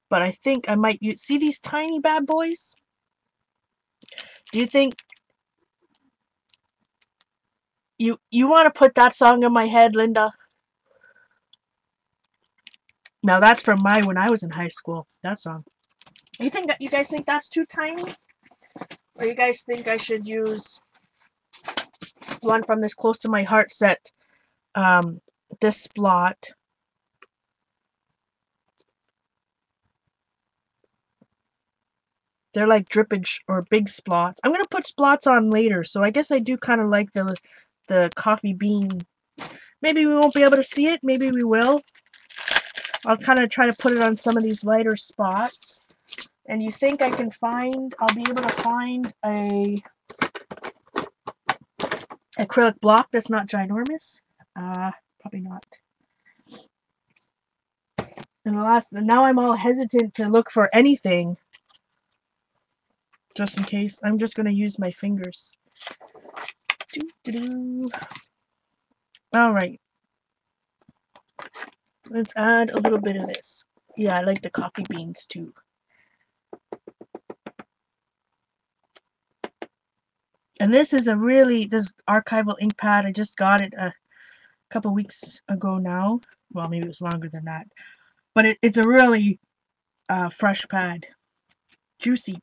But I think I might use, see these tiny bad boys? Do you think you want to put that song in my head, Linda? Now that's from when I was in high school, that song. You guys think that's too tiny? Or you guys think I should use one from this Close to My Heart set? This splot. They're like drippage or big splots. I'm gonna put splots on later, so I guess I do kind of like the coffee bean. Maybe we won't be able to see it. Maybe we will. I'll kind of try to put it on some of these lighter spots. And you think I can find? I'll be able to find a acrylic block that's not ginormous. Probably not. And now I'm all hesitant to look for anything. Just in case. I'm just going to use my fingers. Alright. Let's add a little bit of this. Yeah, I like the coffee beans too. And this is this archival ink pad. I just got it a couple weeks ago now. Well, maybe it was longer than that. But it's a really fresh pad. Juicy.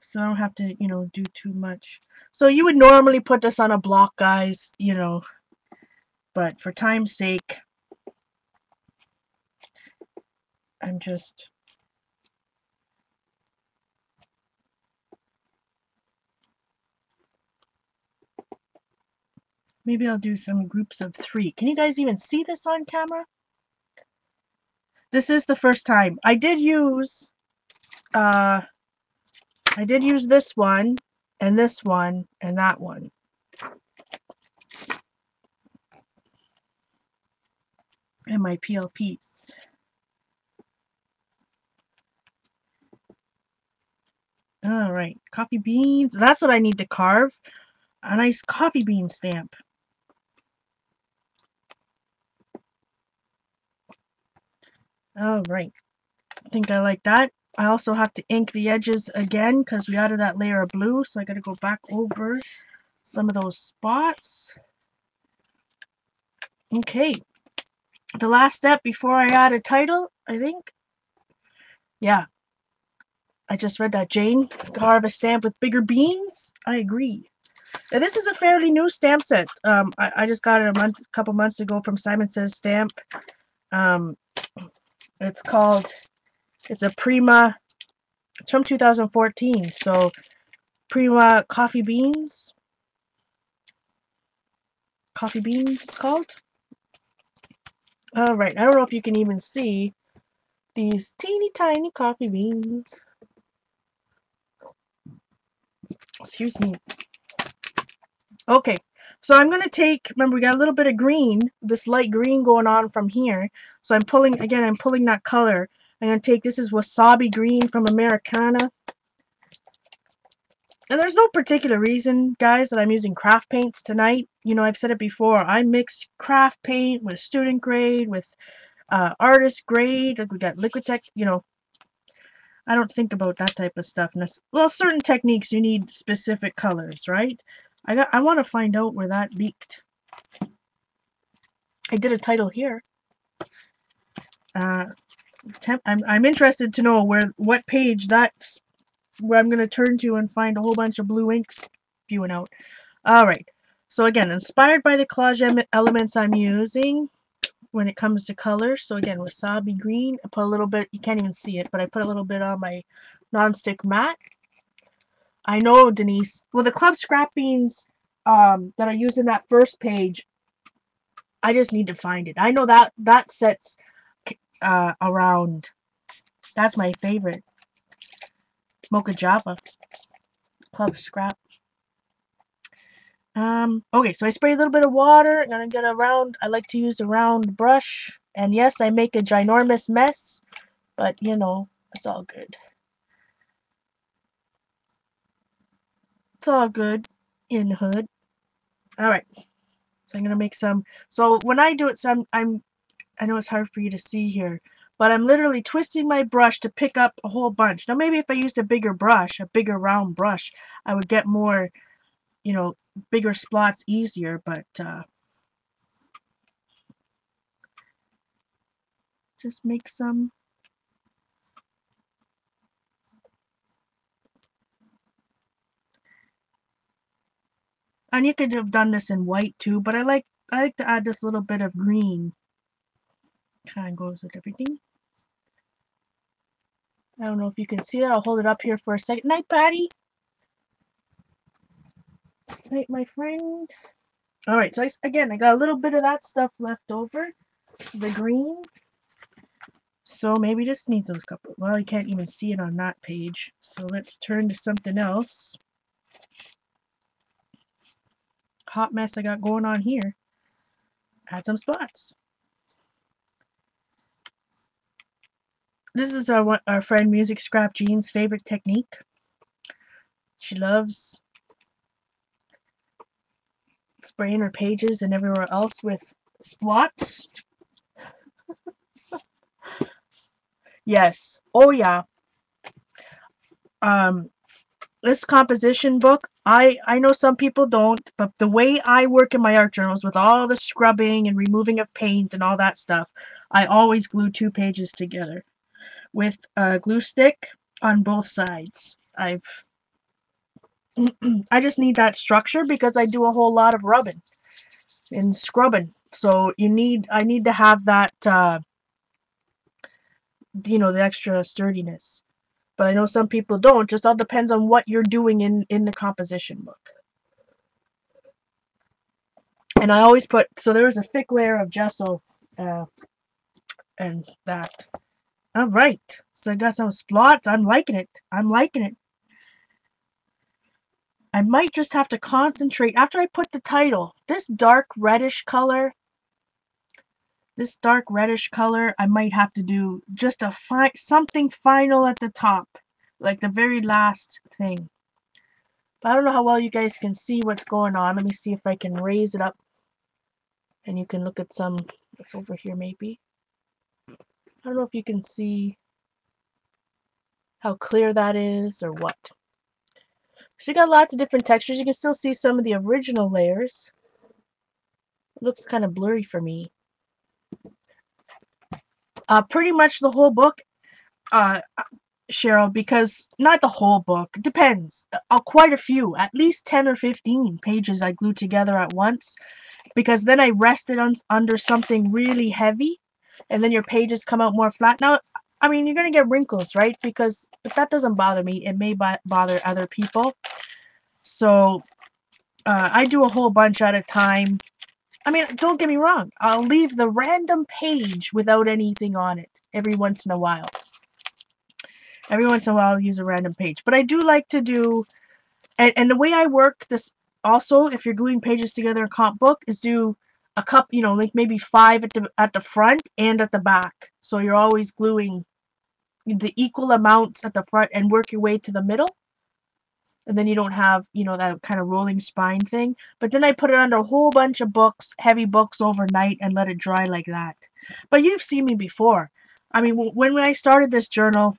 So I don't have to, do too much. So you would normally put this on a block, guys, But for time's sake, I'm just... Maybe I'll do some groups of 3. Can you guys even see this on camera? This is the first time. I did use this one, and this one, and that one. And my PLPs. Alright, coffee beans. That's what I need to carve. A nice coffee bean stamp. Alright. I think I like that. I also have to ink the edges again because we added that layer of blue, so I gotta go back over some of those spots. Okay. The last step before I add a title, I think. Yeah. I just read that. Jane, carve a stamp with bigger beans? I agree. Now, this is a fairly new stamp set. I just got it a couple months ago from Simon Says Stamp. It's a Prima, it's from 2014, so Prima Coffee Beans. Coffee Beans, it's called. Alright, I don't know if you can even see these teeny tiny coffee beans. Excuse me. Okay, so I'm going to take, remember we got a little bit of green, this light green going on from here. So I'm pulling that color. I'm going to take, this is Wasabi Green from Americana. And there's no particular reason, guys, that I'm using craft paints tonight. I've said it before. I mix craft paint with student grade, with artist grade. Like we got Liquitex, I don't think about that type of stuff. Well, certain techniques you need specific colors, right? I want to find out where that leaked. I did a title here. I'm interested to know what page that's where I'm gonna turn to and find a whole bunch of blue inks spewing out. All right. So again, inspired by the collage elements I'm using when it comes to color. So again, wasabi green. I put a little bit. You can't even see it, but I put a little bit on my nonstick mat. I know, Denise. Well, the club scrap beans that I used in that first page, I just need to find it. I know that sets around. That's my favorite. Mocha Java club scrap. Okay, so I spray a little bit of water. I'm gonna get a round. I like to use a round brush. And yes, I make a ginormous mess, but you know, it's all good. It's all good in the hood. All right. So I'm gonna make some. So when I do it, I know it's hard for you to see here, but I'm literally twisting my brush to pick up a whole bunch. Now maybe if I used a bigger brush, a bigger round brush, I would get more, you know, bigger splots easier, but just make some. And you could have done this in white too, but I like to add this little bit of green. Kind of goes with everything. I don't know if you can see that. I'll hold it up here for a second. Night, Patty. Night, my friend. All right, so again, I got a little bit of that stuff left over, the green. So maybe this needs a couple. Well, you can't even see it on that page. So let's turn to something else. Hot mess I got going on here. Add some spots. This is our friend Music Scrap Jean's favorite technique. She loves spraying her pages and everywhere else with splots. Yes. Oh yeah. This composition book, I know some people don't, but the way I work in my art journals with all the scrubbing and removing of paint and all that stuff, I always glue 2 pages together with a glue stick on both sides. I just need that structure because I do a whole lot of rubbing and scrubbing. So I need to have that, you know, the extra sturdiness. But I know some people don't. Just all depends on what you're doing in the composition book. And I always put, so there's a thick layer of gesso and that. All right. So I got some splots. I'm liking it. I'm liking it. I might just have to concentrate after I put the title. This dark reddish color, I might have to do just something final at the top, like the very last thing. But I don't know how well you guys can see what's going on. Let me see if I can raise it up, and you can look at some that's over here maybe. I don't know if you can see how clear that is or what. So you got lots of different textures. You can still see some of the original layers. It looks kind of blurry for me. Pretty much the whole book, Cheryl, because not the whole book. It depends. Quite a few, at least 10 or 15 pages I glued together at once, because then I rest it under something really heavy, and then your pages come out more flat. Now, I mean, you're going to get wrinkles, right? Because if that doesn't bother me, it may bother other people. So I do a whole bunch at a time. I mean, don't get me wrong. I'll leave the random page without anything on it every once in a while. Every once in a while, I'll use a random page. But I do like to do, and the way I work this also, if you're gluing pages together in a comp book, is do a couple, you know, like maybe 5 at the front and at the back. So you're always gluing the equal amounts at the front and work your way to the middle. And then you don't have, you know, that kind of rolling spine thing. But then I put it under a whole bunch of books, heavy books overnight, and let it dry like that. But you've seen me before. I mean, when I started this journal,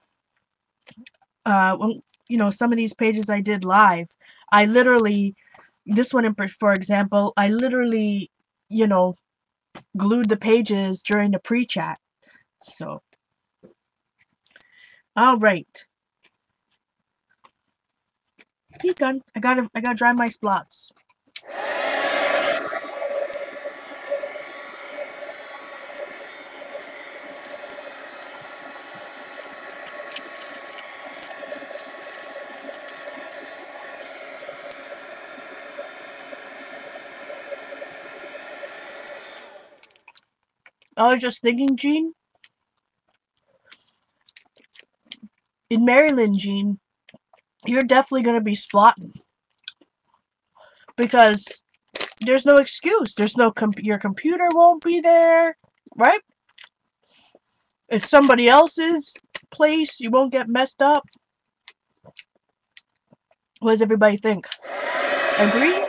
when, you know, some of these pages I did live, I literally, this one for example, I literally, you know, glued the pages during the pre-chat. So All right. Heat gun. I gotta dry my splots. I was just thinking, Jean. In Maryland, Jean, you're definitely gonna be splotting because there's no excuse. There's no your computer won't be there, right? It's somebody else's place. You won't get messed up. What does everybody think? Agree?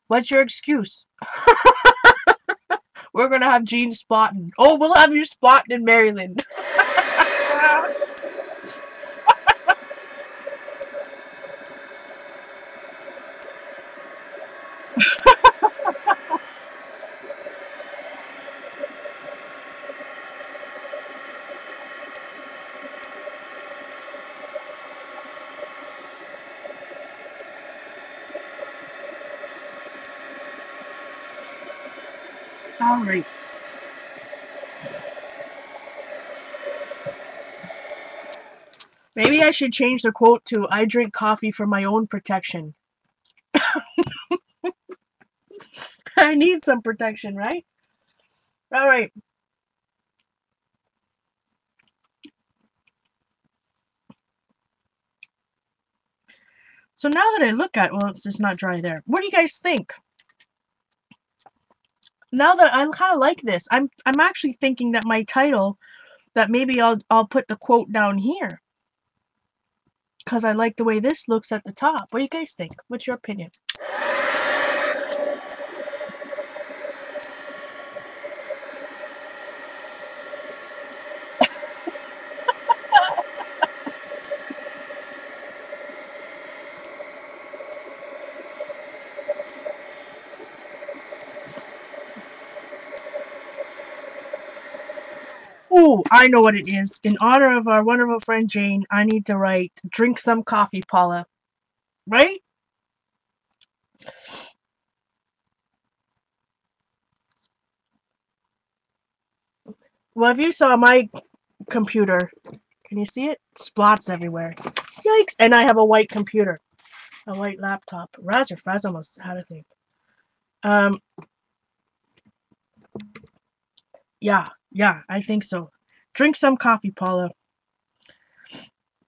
What's your excuse? We're gonna have Jean spotting. Oh, we'll have you spotting in Maryland. All right. Maybe I should change the quote to "I drink coffee for my own protection." I need some protection, right? All right. So now that I look at, well, it's just not dry there. What do you guys think? Now that I kind of like this, I'm actually thinking that my title, that maybe I'll put the quote down here because I like the way this looks at the top. What do you guys think? What's your opinion? Oh, I know what it is. In honor of our wonderful friend Jane, I need to write "Drink some coffee, Paula." Right? Well, if you saw my computer, can you see it? Splots everywhere. Yikes! And I have a white computer, a white laptop. Raz or Fraz almost had a thing. Um, yeah, I think so. Drink some coffee, Paula.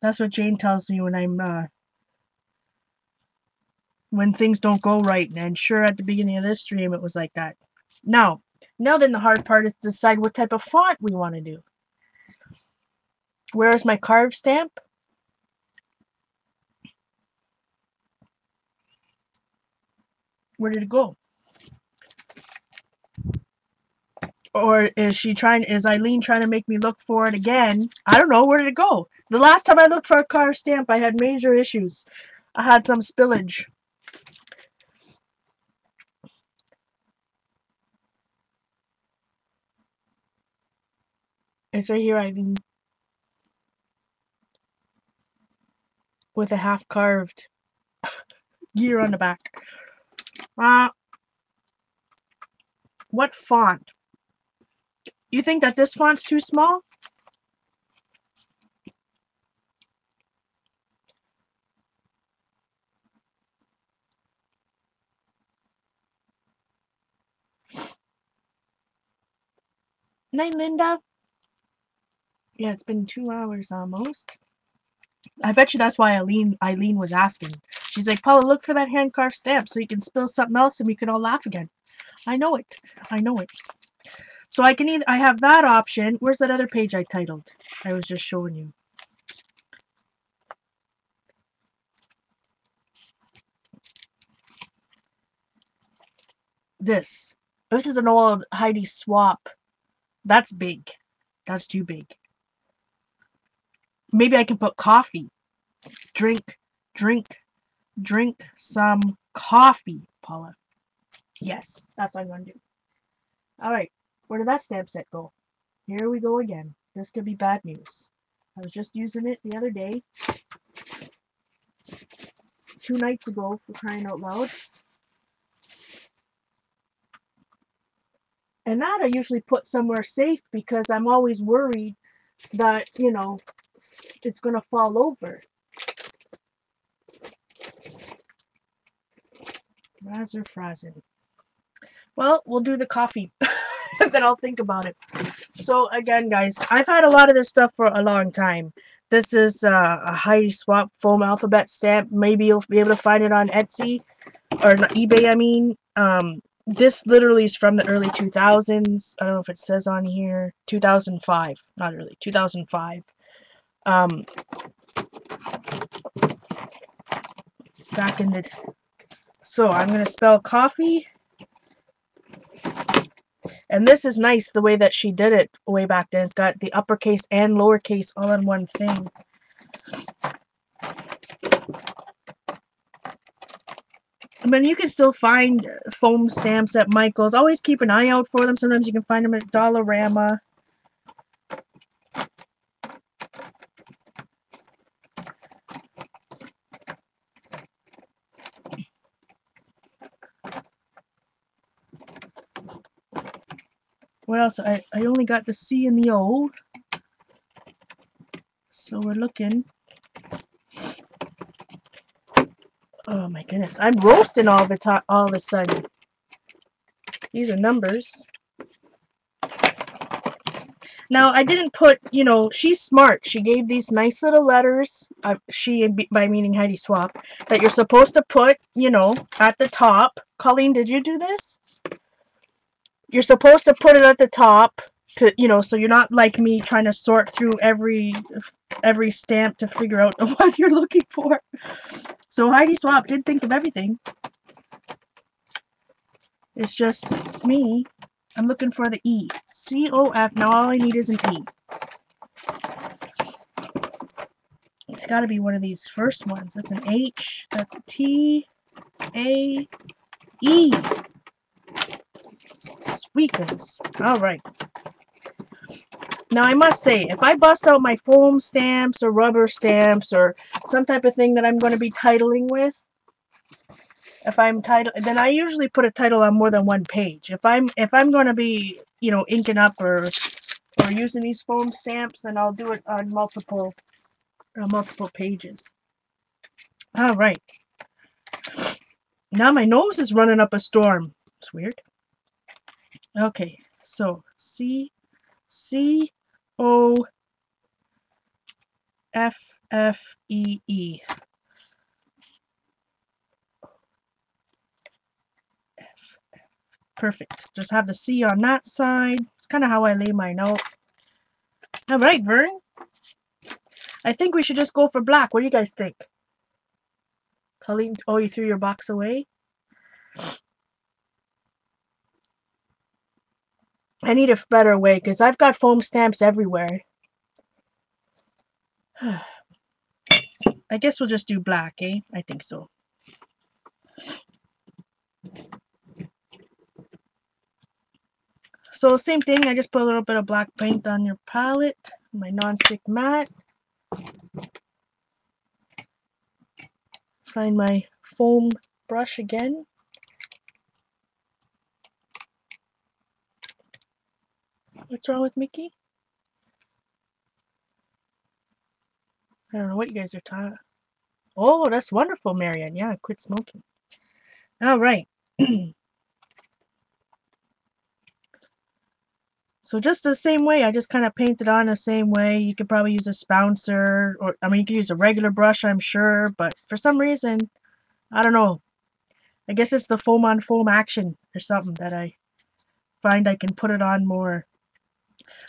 That's what Jane tells me when when things don't go right. And sure, at the beginning of this stream, it was like that. Now then the hard part is to decide what type of font we want to do. Where is my carved stamp? Where did it go? Or is Eileen trying to make me look for it again? I don't know. Where did it go? The last time I looked for a carved stamp, I had major issues. I had some spillage. It's right here, Eileen. With a half carved gear on the back. What font? You think that this font's too small? Night, Linda. Yeah, it's been 2 hours almost. I bet you that's why Eileen was asking. She's like, Paula, look for that hand carved stamp so you can spill something else and we can all laugh again. I know it. So I have that option. Where's that other page I titled? I was just showing you. This is an old Heidi Swap. That's big. That's too big. Maybe I can put coffee. Drink, drink, drink some coffee, Paula. Yes, that's what I'm going to do. Alright, where did that stamp set go? Here we go again. This could be bad news. I was just using it the other day. 2 nights ago, for crying out loud. And that I usually put somewhere safe because I'm always worried that, you know, it's going to fall over. Razor Frazen. Well, we'll do the coffee. Then I'll think about it. So again, guys, I've had a lot of this stuff for a long time. This is a Heidi Swapp foam alphabet stamp. Maybe you'll be able to find it on Etsy, or eBay, I mean. This literally is from the early 2000s. I don't know if it says on here. 2005. Not early. 2005. Back in the... So I'm going to spell coffee. And this is nice, the way that she did it way back then. It's got the uppercase and lowercase all in one thing. I mean, you can still find foam stamps at Michael's. Always keep an eye out for them. Sometimes you can find them at Dollarama. What else? I only got the C and the O. So we're looking. Oh my goodness. I'm roasting all of a sudden. These are numbers. Now, I didn't put, you know, she's smart. She gave these nice little letters, she, by meaning Heidi Swapp, that you're supposed to put, you know, at the top. Colleen, did you do this? You're supposed to put it at the top, to, you know, so you're not like me trying to sort through every stamp to figure out the one you're looking for. So Heidi Swapp did think of everything. It's just me. I'm looking for the E. C-O-F. Now all I need is an E. It's got to be one of these first ones. That's an H. That's a T. A. E. Sweetens. Alright. Now I must say, if I bust out my foam stamps or rubber stamps or some type of thing that I'm going to be titling with, then I usually put a title on more than one page. If I'm going to be, you know, inking up or using these foam stamps, then I'll do it on multiple pages. All right. Now my nose is running up a storm. It's weird. Okay, so C-O-F-F-E-E. Perfect. Just have the C on that side. It's kind of how I lay mine out. Alright, Vern. I think we should just go for black. What do you guys think? Colleen, oh, you threw your box away? I need a better way because I've got foam stamps everywhere. I guess we'll just do black, eh? I think so. So same thing, I just put a little bit of black paint on your palette, my non-stick mat. Find my foam brush again. What's wrong with Mickey? I don't know what you guys are talking. Oh, that's wonderful, Marianne. Yeah, quit smoking. All right. So just the same way, I just kind of painted on the same way. You could probably use a spouncer, or I mean, you could use a regular brush, I'm sure, but for some reason, I don't know. I guess it's the foam on foam action or something that I find I can put it on more.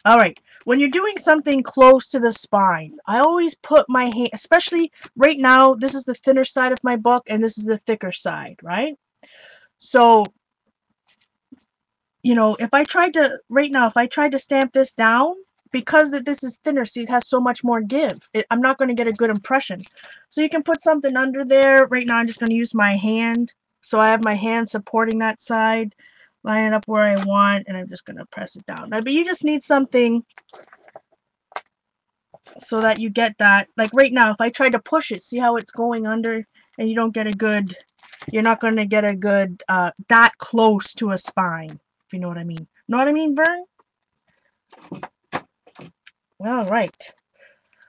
All right, when you're doing something close to the spine, I always put my hand, especially right now, this is the thinner side of my book and this is the thicker side, right? So, you know, if I tried to, right now, if I tried to stamp this down, because this is thinner, see, it has so much more give. I'm not going to get a good impression. So you can put something under there. Right now I'm just going to use my hand. So I have my hand supporting that side, line it up where I want, and I'm just going to press it down. Now, but you just need something so that you get that. Like right now, if I try to push it, see how it's going under, and you don't get a good, you're not going to get a good, that close to a spine, if you know what I mean. Know what I mean, Vern? All right.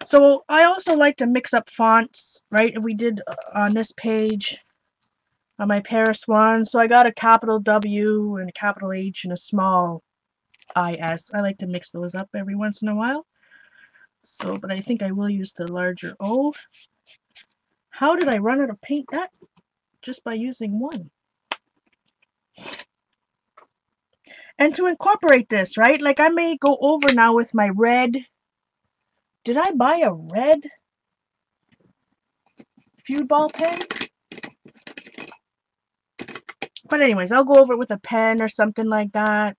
So I also like to mix up fonts, right? We did on this page on my Paris one. So I got a capital W and a capital H and a small IS. I like to mix those up every once in a while. So, but I think I will use the larger O. How did I run out of paint that? Just by using one. And to incorporate this, right? Like I may go over now with my red. Did I buy a red feud ball pen? But anyways, I'll go over it with a pen or something like that.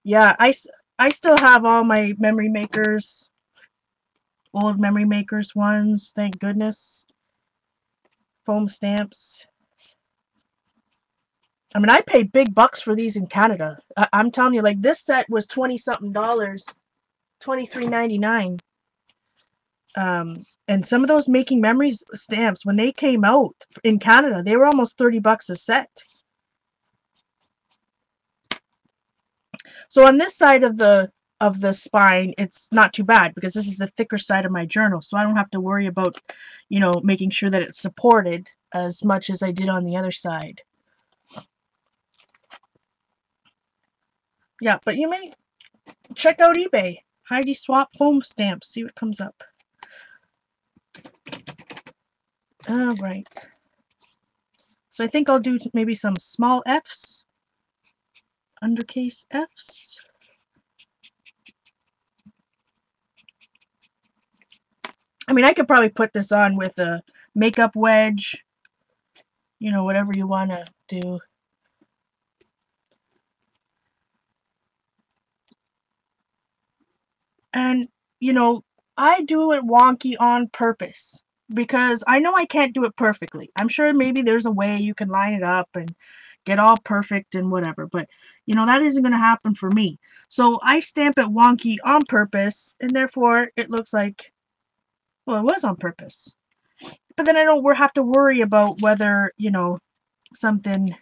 Yeah, I still have all my Memory Makers, old Memory Makers ones, thank goodness. Foam stamps. I mean, I paid big bucks for these in Canada. I'm telling you, like, this set was $20-something, $23.99. And some of those Making Memories stamps, when they came out in Canada, they were almost 30 bucks a set. So on this side of the spine, it's not too bad because this is the thicker side of my journal, so I don't have to worry about, you know, making sure that it's supported as much as I did on the other side. Yeah, but you may check out eBay. Heidi Swap foam stamps. See what comes up. All right. So I think I'll do maybe some small F's. Undercase F's. I mean, I could probably put this on with a makeup wedge. You know, whatever you want to do. And, you know, I do it wonky on purpose because I know I can't do it perfectly. I'm sure maybe there's a way you can line it up and get all perfect and whatever, but, you know, that isn't going to happen for me. So I stamp it wonky on purpose, and therefore it looks like, well, it was on purpose. But then I don't have to worry about whether, you know, something.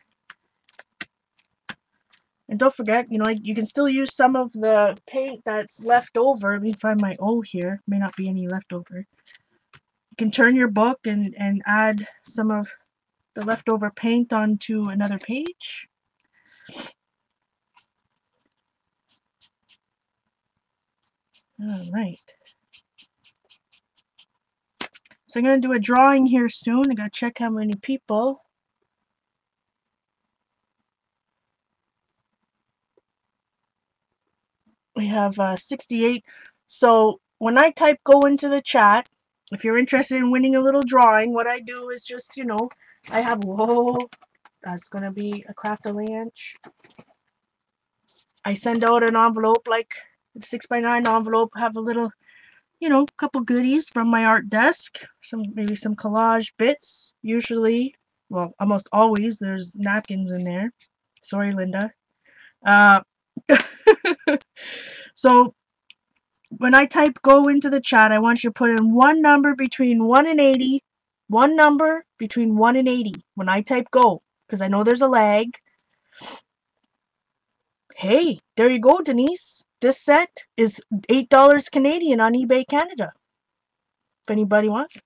And don't forget, you know, you can still use some of the paint that's left over. Let me find my O here. May not be any left over. You can turn your book and add some of the leftover paint onto another page. All right. So I'm going to do a drawing here soon. I got to check how many people. We have 68. So when I type go into the chat, if you're interested in winning a little drawing, what I do is just, you know, I have, whoa, that's going to be a craft-a-lanch. I send out an envelope, like a 6x9 envelope, have a little, you know, couple goodies from my art desk, maybe some collage bits. Usually, well, almost always, there's napkins in there. Sorry, Linda. So when I type go into the chat, I want you to put in one number between 1 and 80. One number between 1 and 80 when I type go, because I know there's a lag. Hey, there you go, Denise. This set is $8 Canadian on eBay Canada. If anybody wants.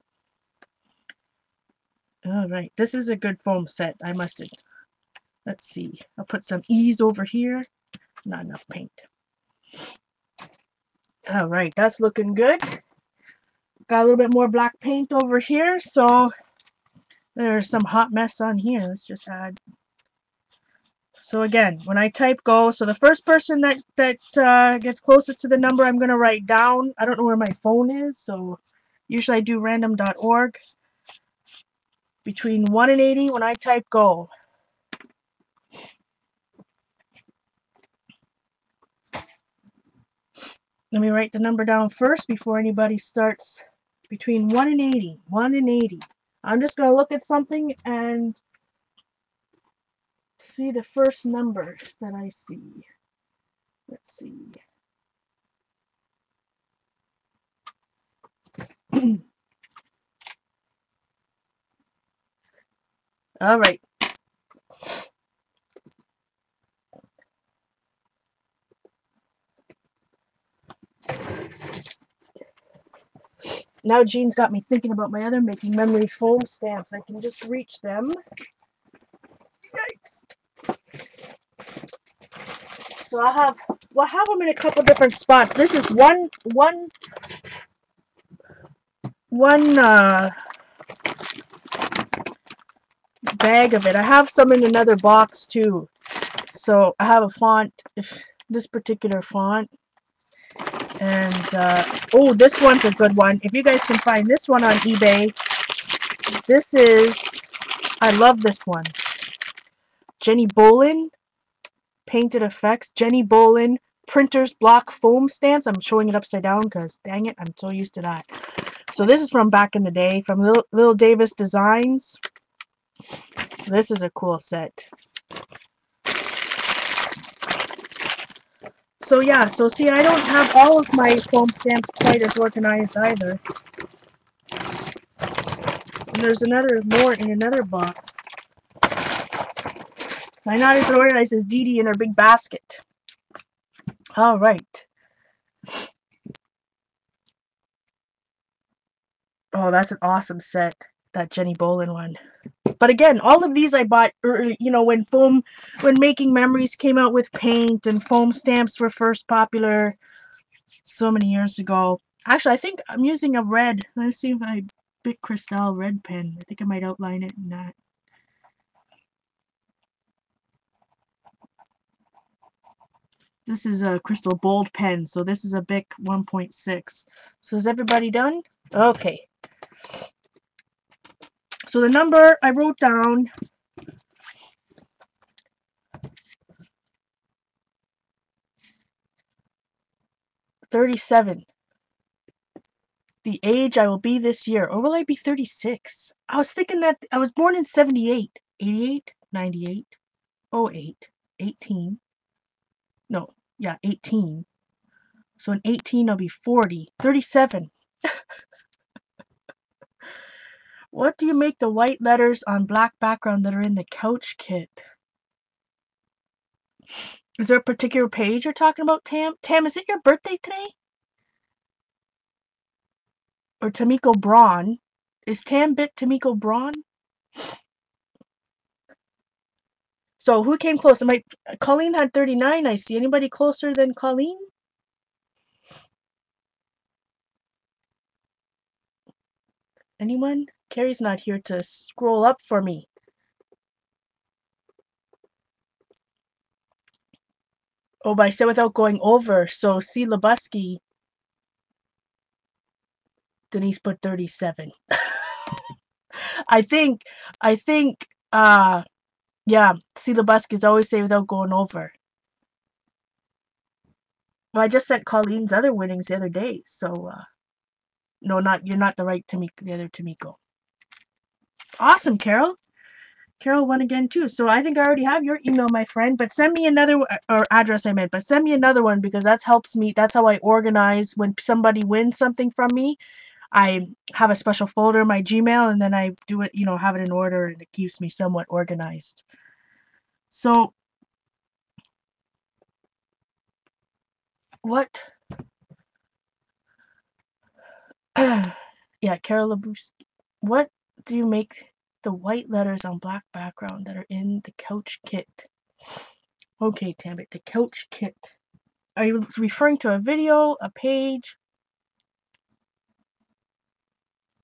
All right, this is a good foam set. I must have. Let's see. I'll put some E's over here. Not enough paint. All right, that's looking good. Got a little bit more black paint over here, so there's some hot mess on here. Let's just add. So again, when I type go, so the first person that gets closest to the number I'm going to write down. I don't know where my phone is, so usually I do random.org. Between 1 and 80 when I type go. Let me write the number down first before anybody starts. Between 1 and 80. 1 and 80. I'm just going to look at something and see the first number that I see. Let's see. All right. Now Jean's got me thinking about my other making memory foam stamps. I can just reach them. Yikes. So I have them in a couple different spots. This is one bag of it. I have some in another box too. So I have a font, this particular font. And oh, this one's a good one. If you guys can find this one on eBay, this is, I love this one. Jenny Bolin Painted Effects. Jenny Bolin Printers Block Foam Stamps. I'm showing it upside down because dang it, I'm so used to that. So this is from back in the day, from Lil Davis Designs. This is a cool set. So yeah, so see, I don't have all of my foam stamps quite as organized either. And there's more in another box. I'm not as organized as Dee Dee in her big basket. All right. Oh, that's an awesome set, that Jenny Bolin one. But again, all of these I bought early, you know, when Making Memories came out with paint and foam stamps were first popular so many years ago. Actually, I think I'm using a red. Let's see if I Bic Cristal red pen. I think I might outline it in that. This is a Crystal Bold pen, so this is a Bic 1.6. So is everybody done? Okay. So the number I wrote down, $37. The age I will be this year. Or will I be 36? I was thinking that I was born in 78. 88, 98, 08, 18. No, yeah, 18. So in 18 I'll be 40. 37. What do you make the white letters on black background that are in the couch kit? Is there a particular page you're talking about, Tam? Tam, is it your birthday today? Or Tamiko Braun? Is Tam bit Tamiko Braun? So who came close? Colleen had 39, I see. Anybody closer than Colleen? Anyone? Carrie's not here to scroll up for me. Oh, but I said without going over. So C. Lebusky. Denise put 37. I think, yeah, C. Lebusky's always say without going over. Well, I just sent Colleen's other winnings the other day, so, no, you're not the right Tamiko, the other Tamiko. Awesome, Carol. Carol won again too. So I think I already have your email, my friend. But send me another or address I meant. But send me another one because that helps me. That's how I organize when somebody wins something from me. I have a special folder in my Gmail, and then I do it. You know, have it in order, and it keeps me somewhat organized. So what? Yeah, Carol Labus. What do you make the white letters on black background that are in the couch kit? Okay, Tambit, the couch kit. Are you referring to a video, a page?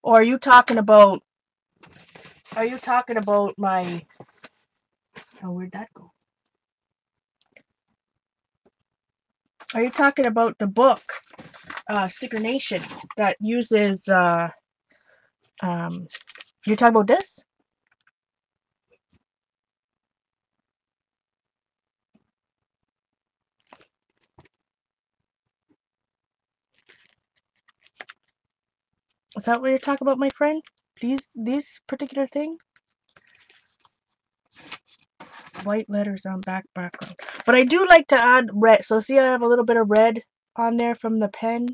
Or are you talking about my, oh, where'd that go? Are you talking about the book, Sticker Nation, that uses, you're talking about this? Is that what you're talking about, my friend? These particular thing? White letters on background. But I do like to add red. So see, I have a little bit of red on there from the pen.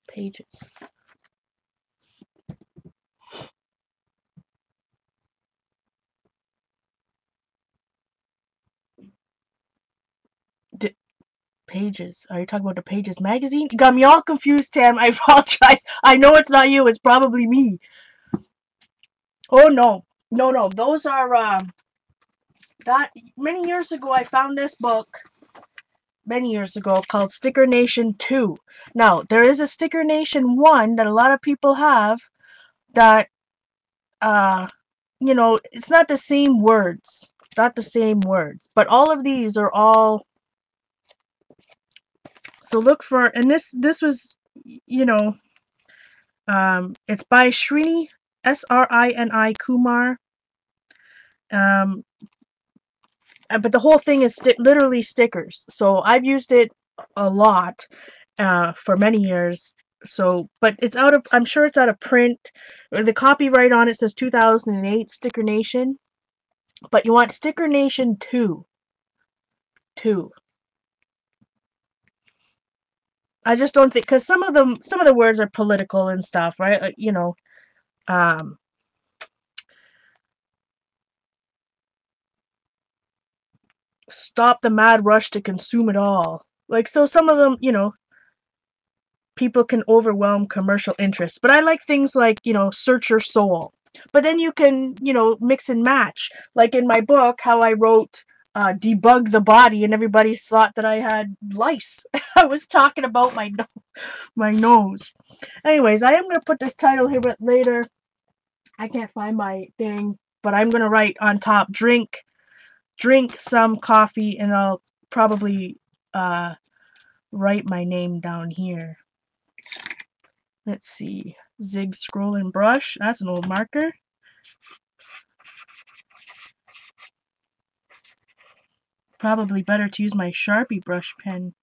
Pages. Pages. Are you talking about the Pages magazine? You got me all confused, Tam. I apologize. I know it's not you. It's probably me. Oh no, no. Those are that many years ago. I found this book many years ago called Sticker Nation 2. Now there is a Sticker Nation 1 that a lot of people have. That you know, it's not the same words. Not the same words. But all of these are all. So look for, and this was, you know, it's by Srini, Srini Kumar. But the whole thing is literally stickers. So I've used it a lot for many years. So, but it's out of, I'm sure it's out of print. The copyright on it says 2008 Sticker Nation. But you want Sticker Nation 2. 2. I just don't think, because some of the words are political and stuff, right? Like, you know, stop the mad rush to consume it all. Like, so some of them, you know, people can overwhelm commercial interest. But I like things like, you know, search your soul. But then you can, you know, mix and match. Like in my book, how I wrote debug the body, and everybody thought that I had lice. I was talking about my nose. Anyways, I am going to put this title here, but later I can't find my thing. But I'm going to write on top, drink some coffee, and I'll probably write my name down here. Let's see. Zig Scroll and Brush. That's an old marker. Probably better to use my Sharpie brush pen.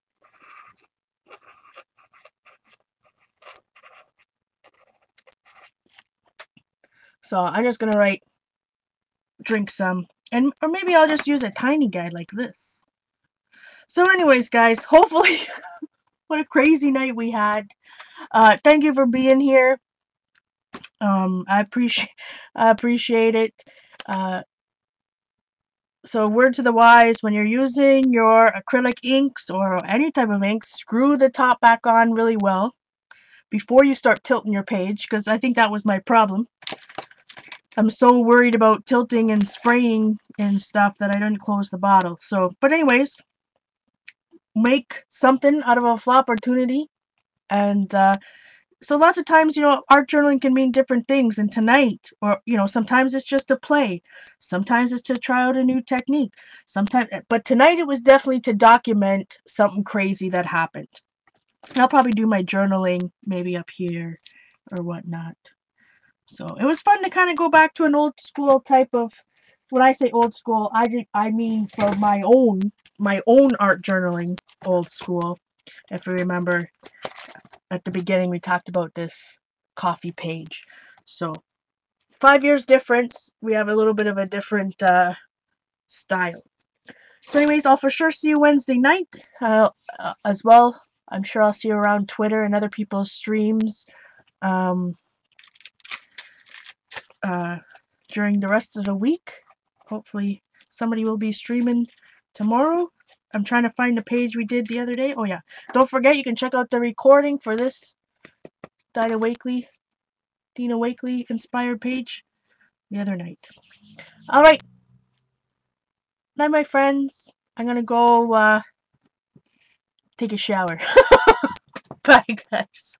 So I'm just gonna write drink some. Or maybe I'll just use a tiny guy like this. So anyways, guys, hopefully what a crazy night we had. Thank you for being here. I appreciate it. So word to the wise, when you're using your acrylic inks or any type of ink, screw the top back on really well before you start tilting your page, because I think that was my problem. I'm so worried about tilting and spraying and stuff that I didn't close the bottle. So, but anyways, make something out of a flop opportunity. And so lots of times, you know, art journaling can mean different things. And tonight, or, you know, sometimes it's just to play. Sometimes it's to try out a new technique. But tonight it was definitely to document something crazy that happened. I'll probably do my journaling maybe up here or whatnot. So it was fun to kind of go back to an old school type of, when I say old school, I mean for my own art journaling old school. If you remember, at the beginning we talked about this coffee page. So 5 years difference, we have a little bit of a different style. So anyways, I'll for sure see you Wednesday night as well. I'm sure I'll see you around Twitter and other people's streams during the rest of the week. Hopefully somebody will be streaming tomorrow. I'm trying to find the page we did the other day. Oh yeah, don't forget you can check out the recording for this Dina Wakely inspired page the other night. Alright, night my friends. I'm gonna go take a shower. Bye guys.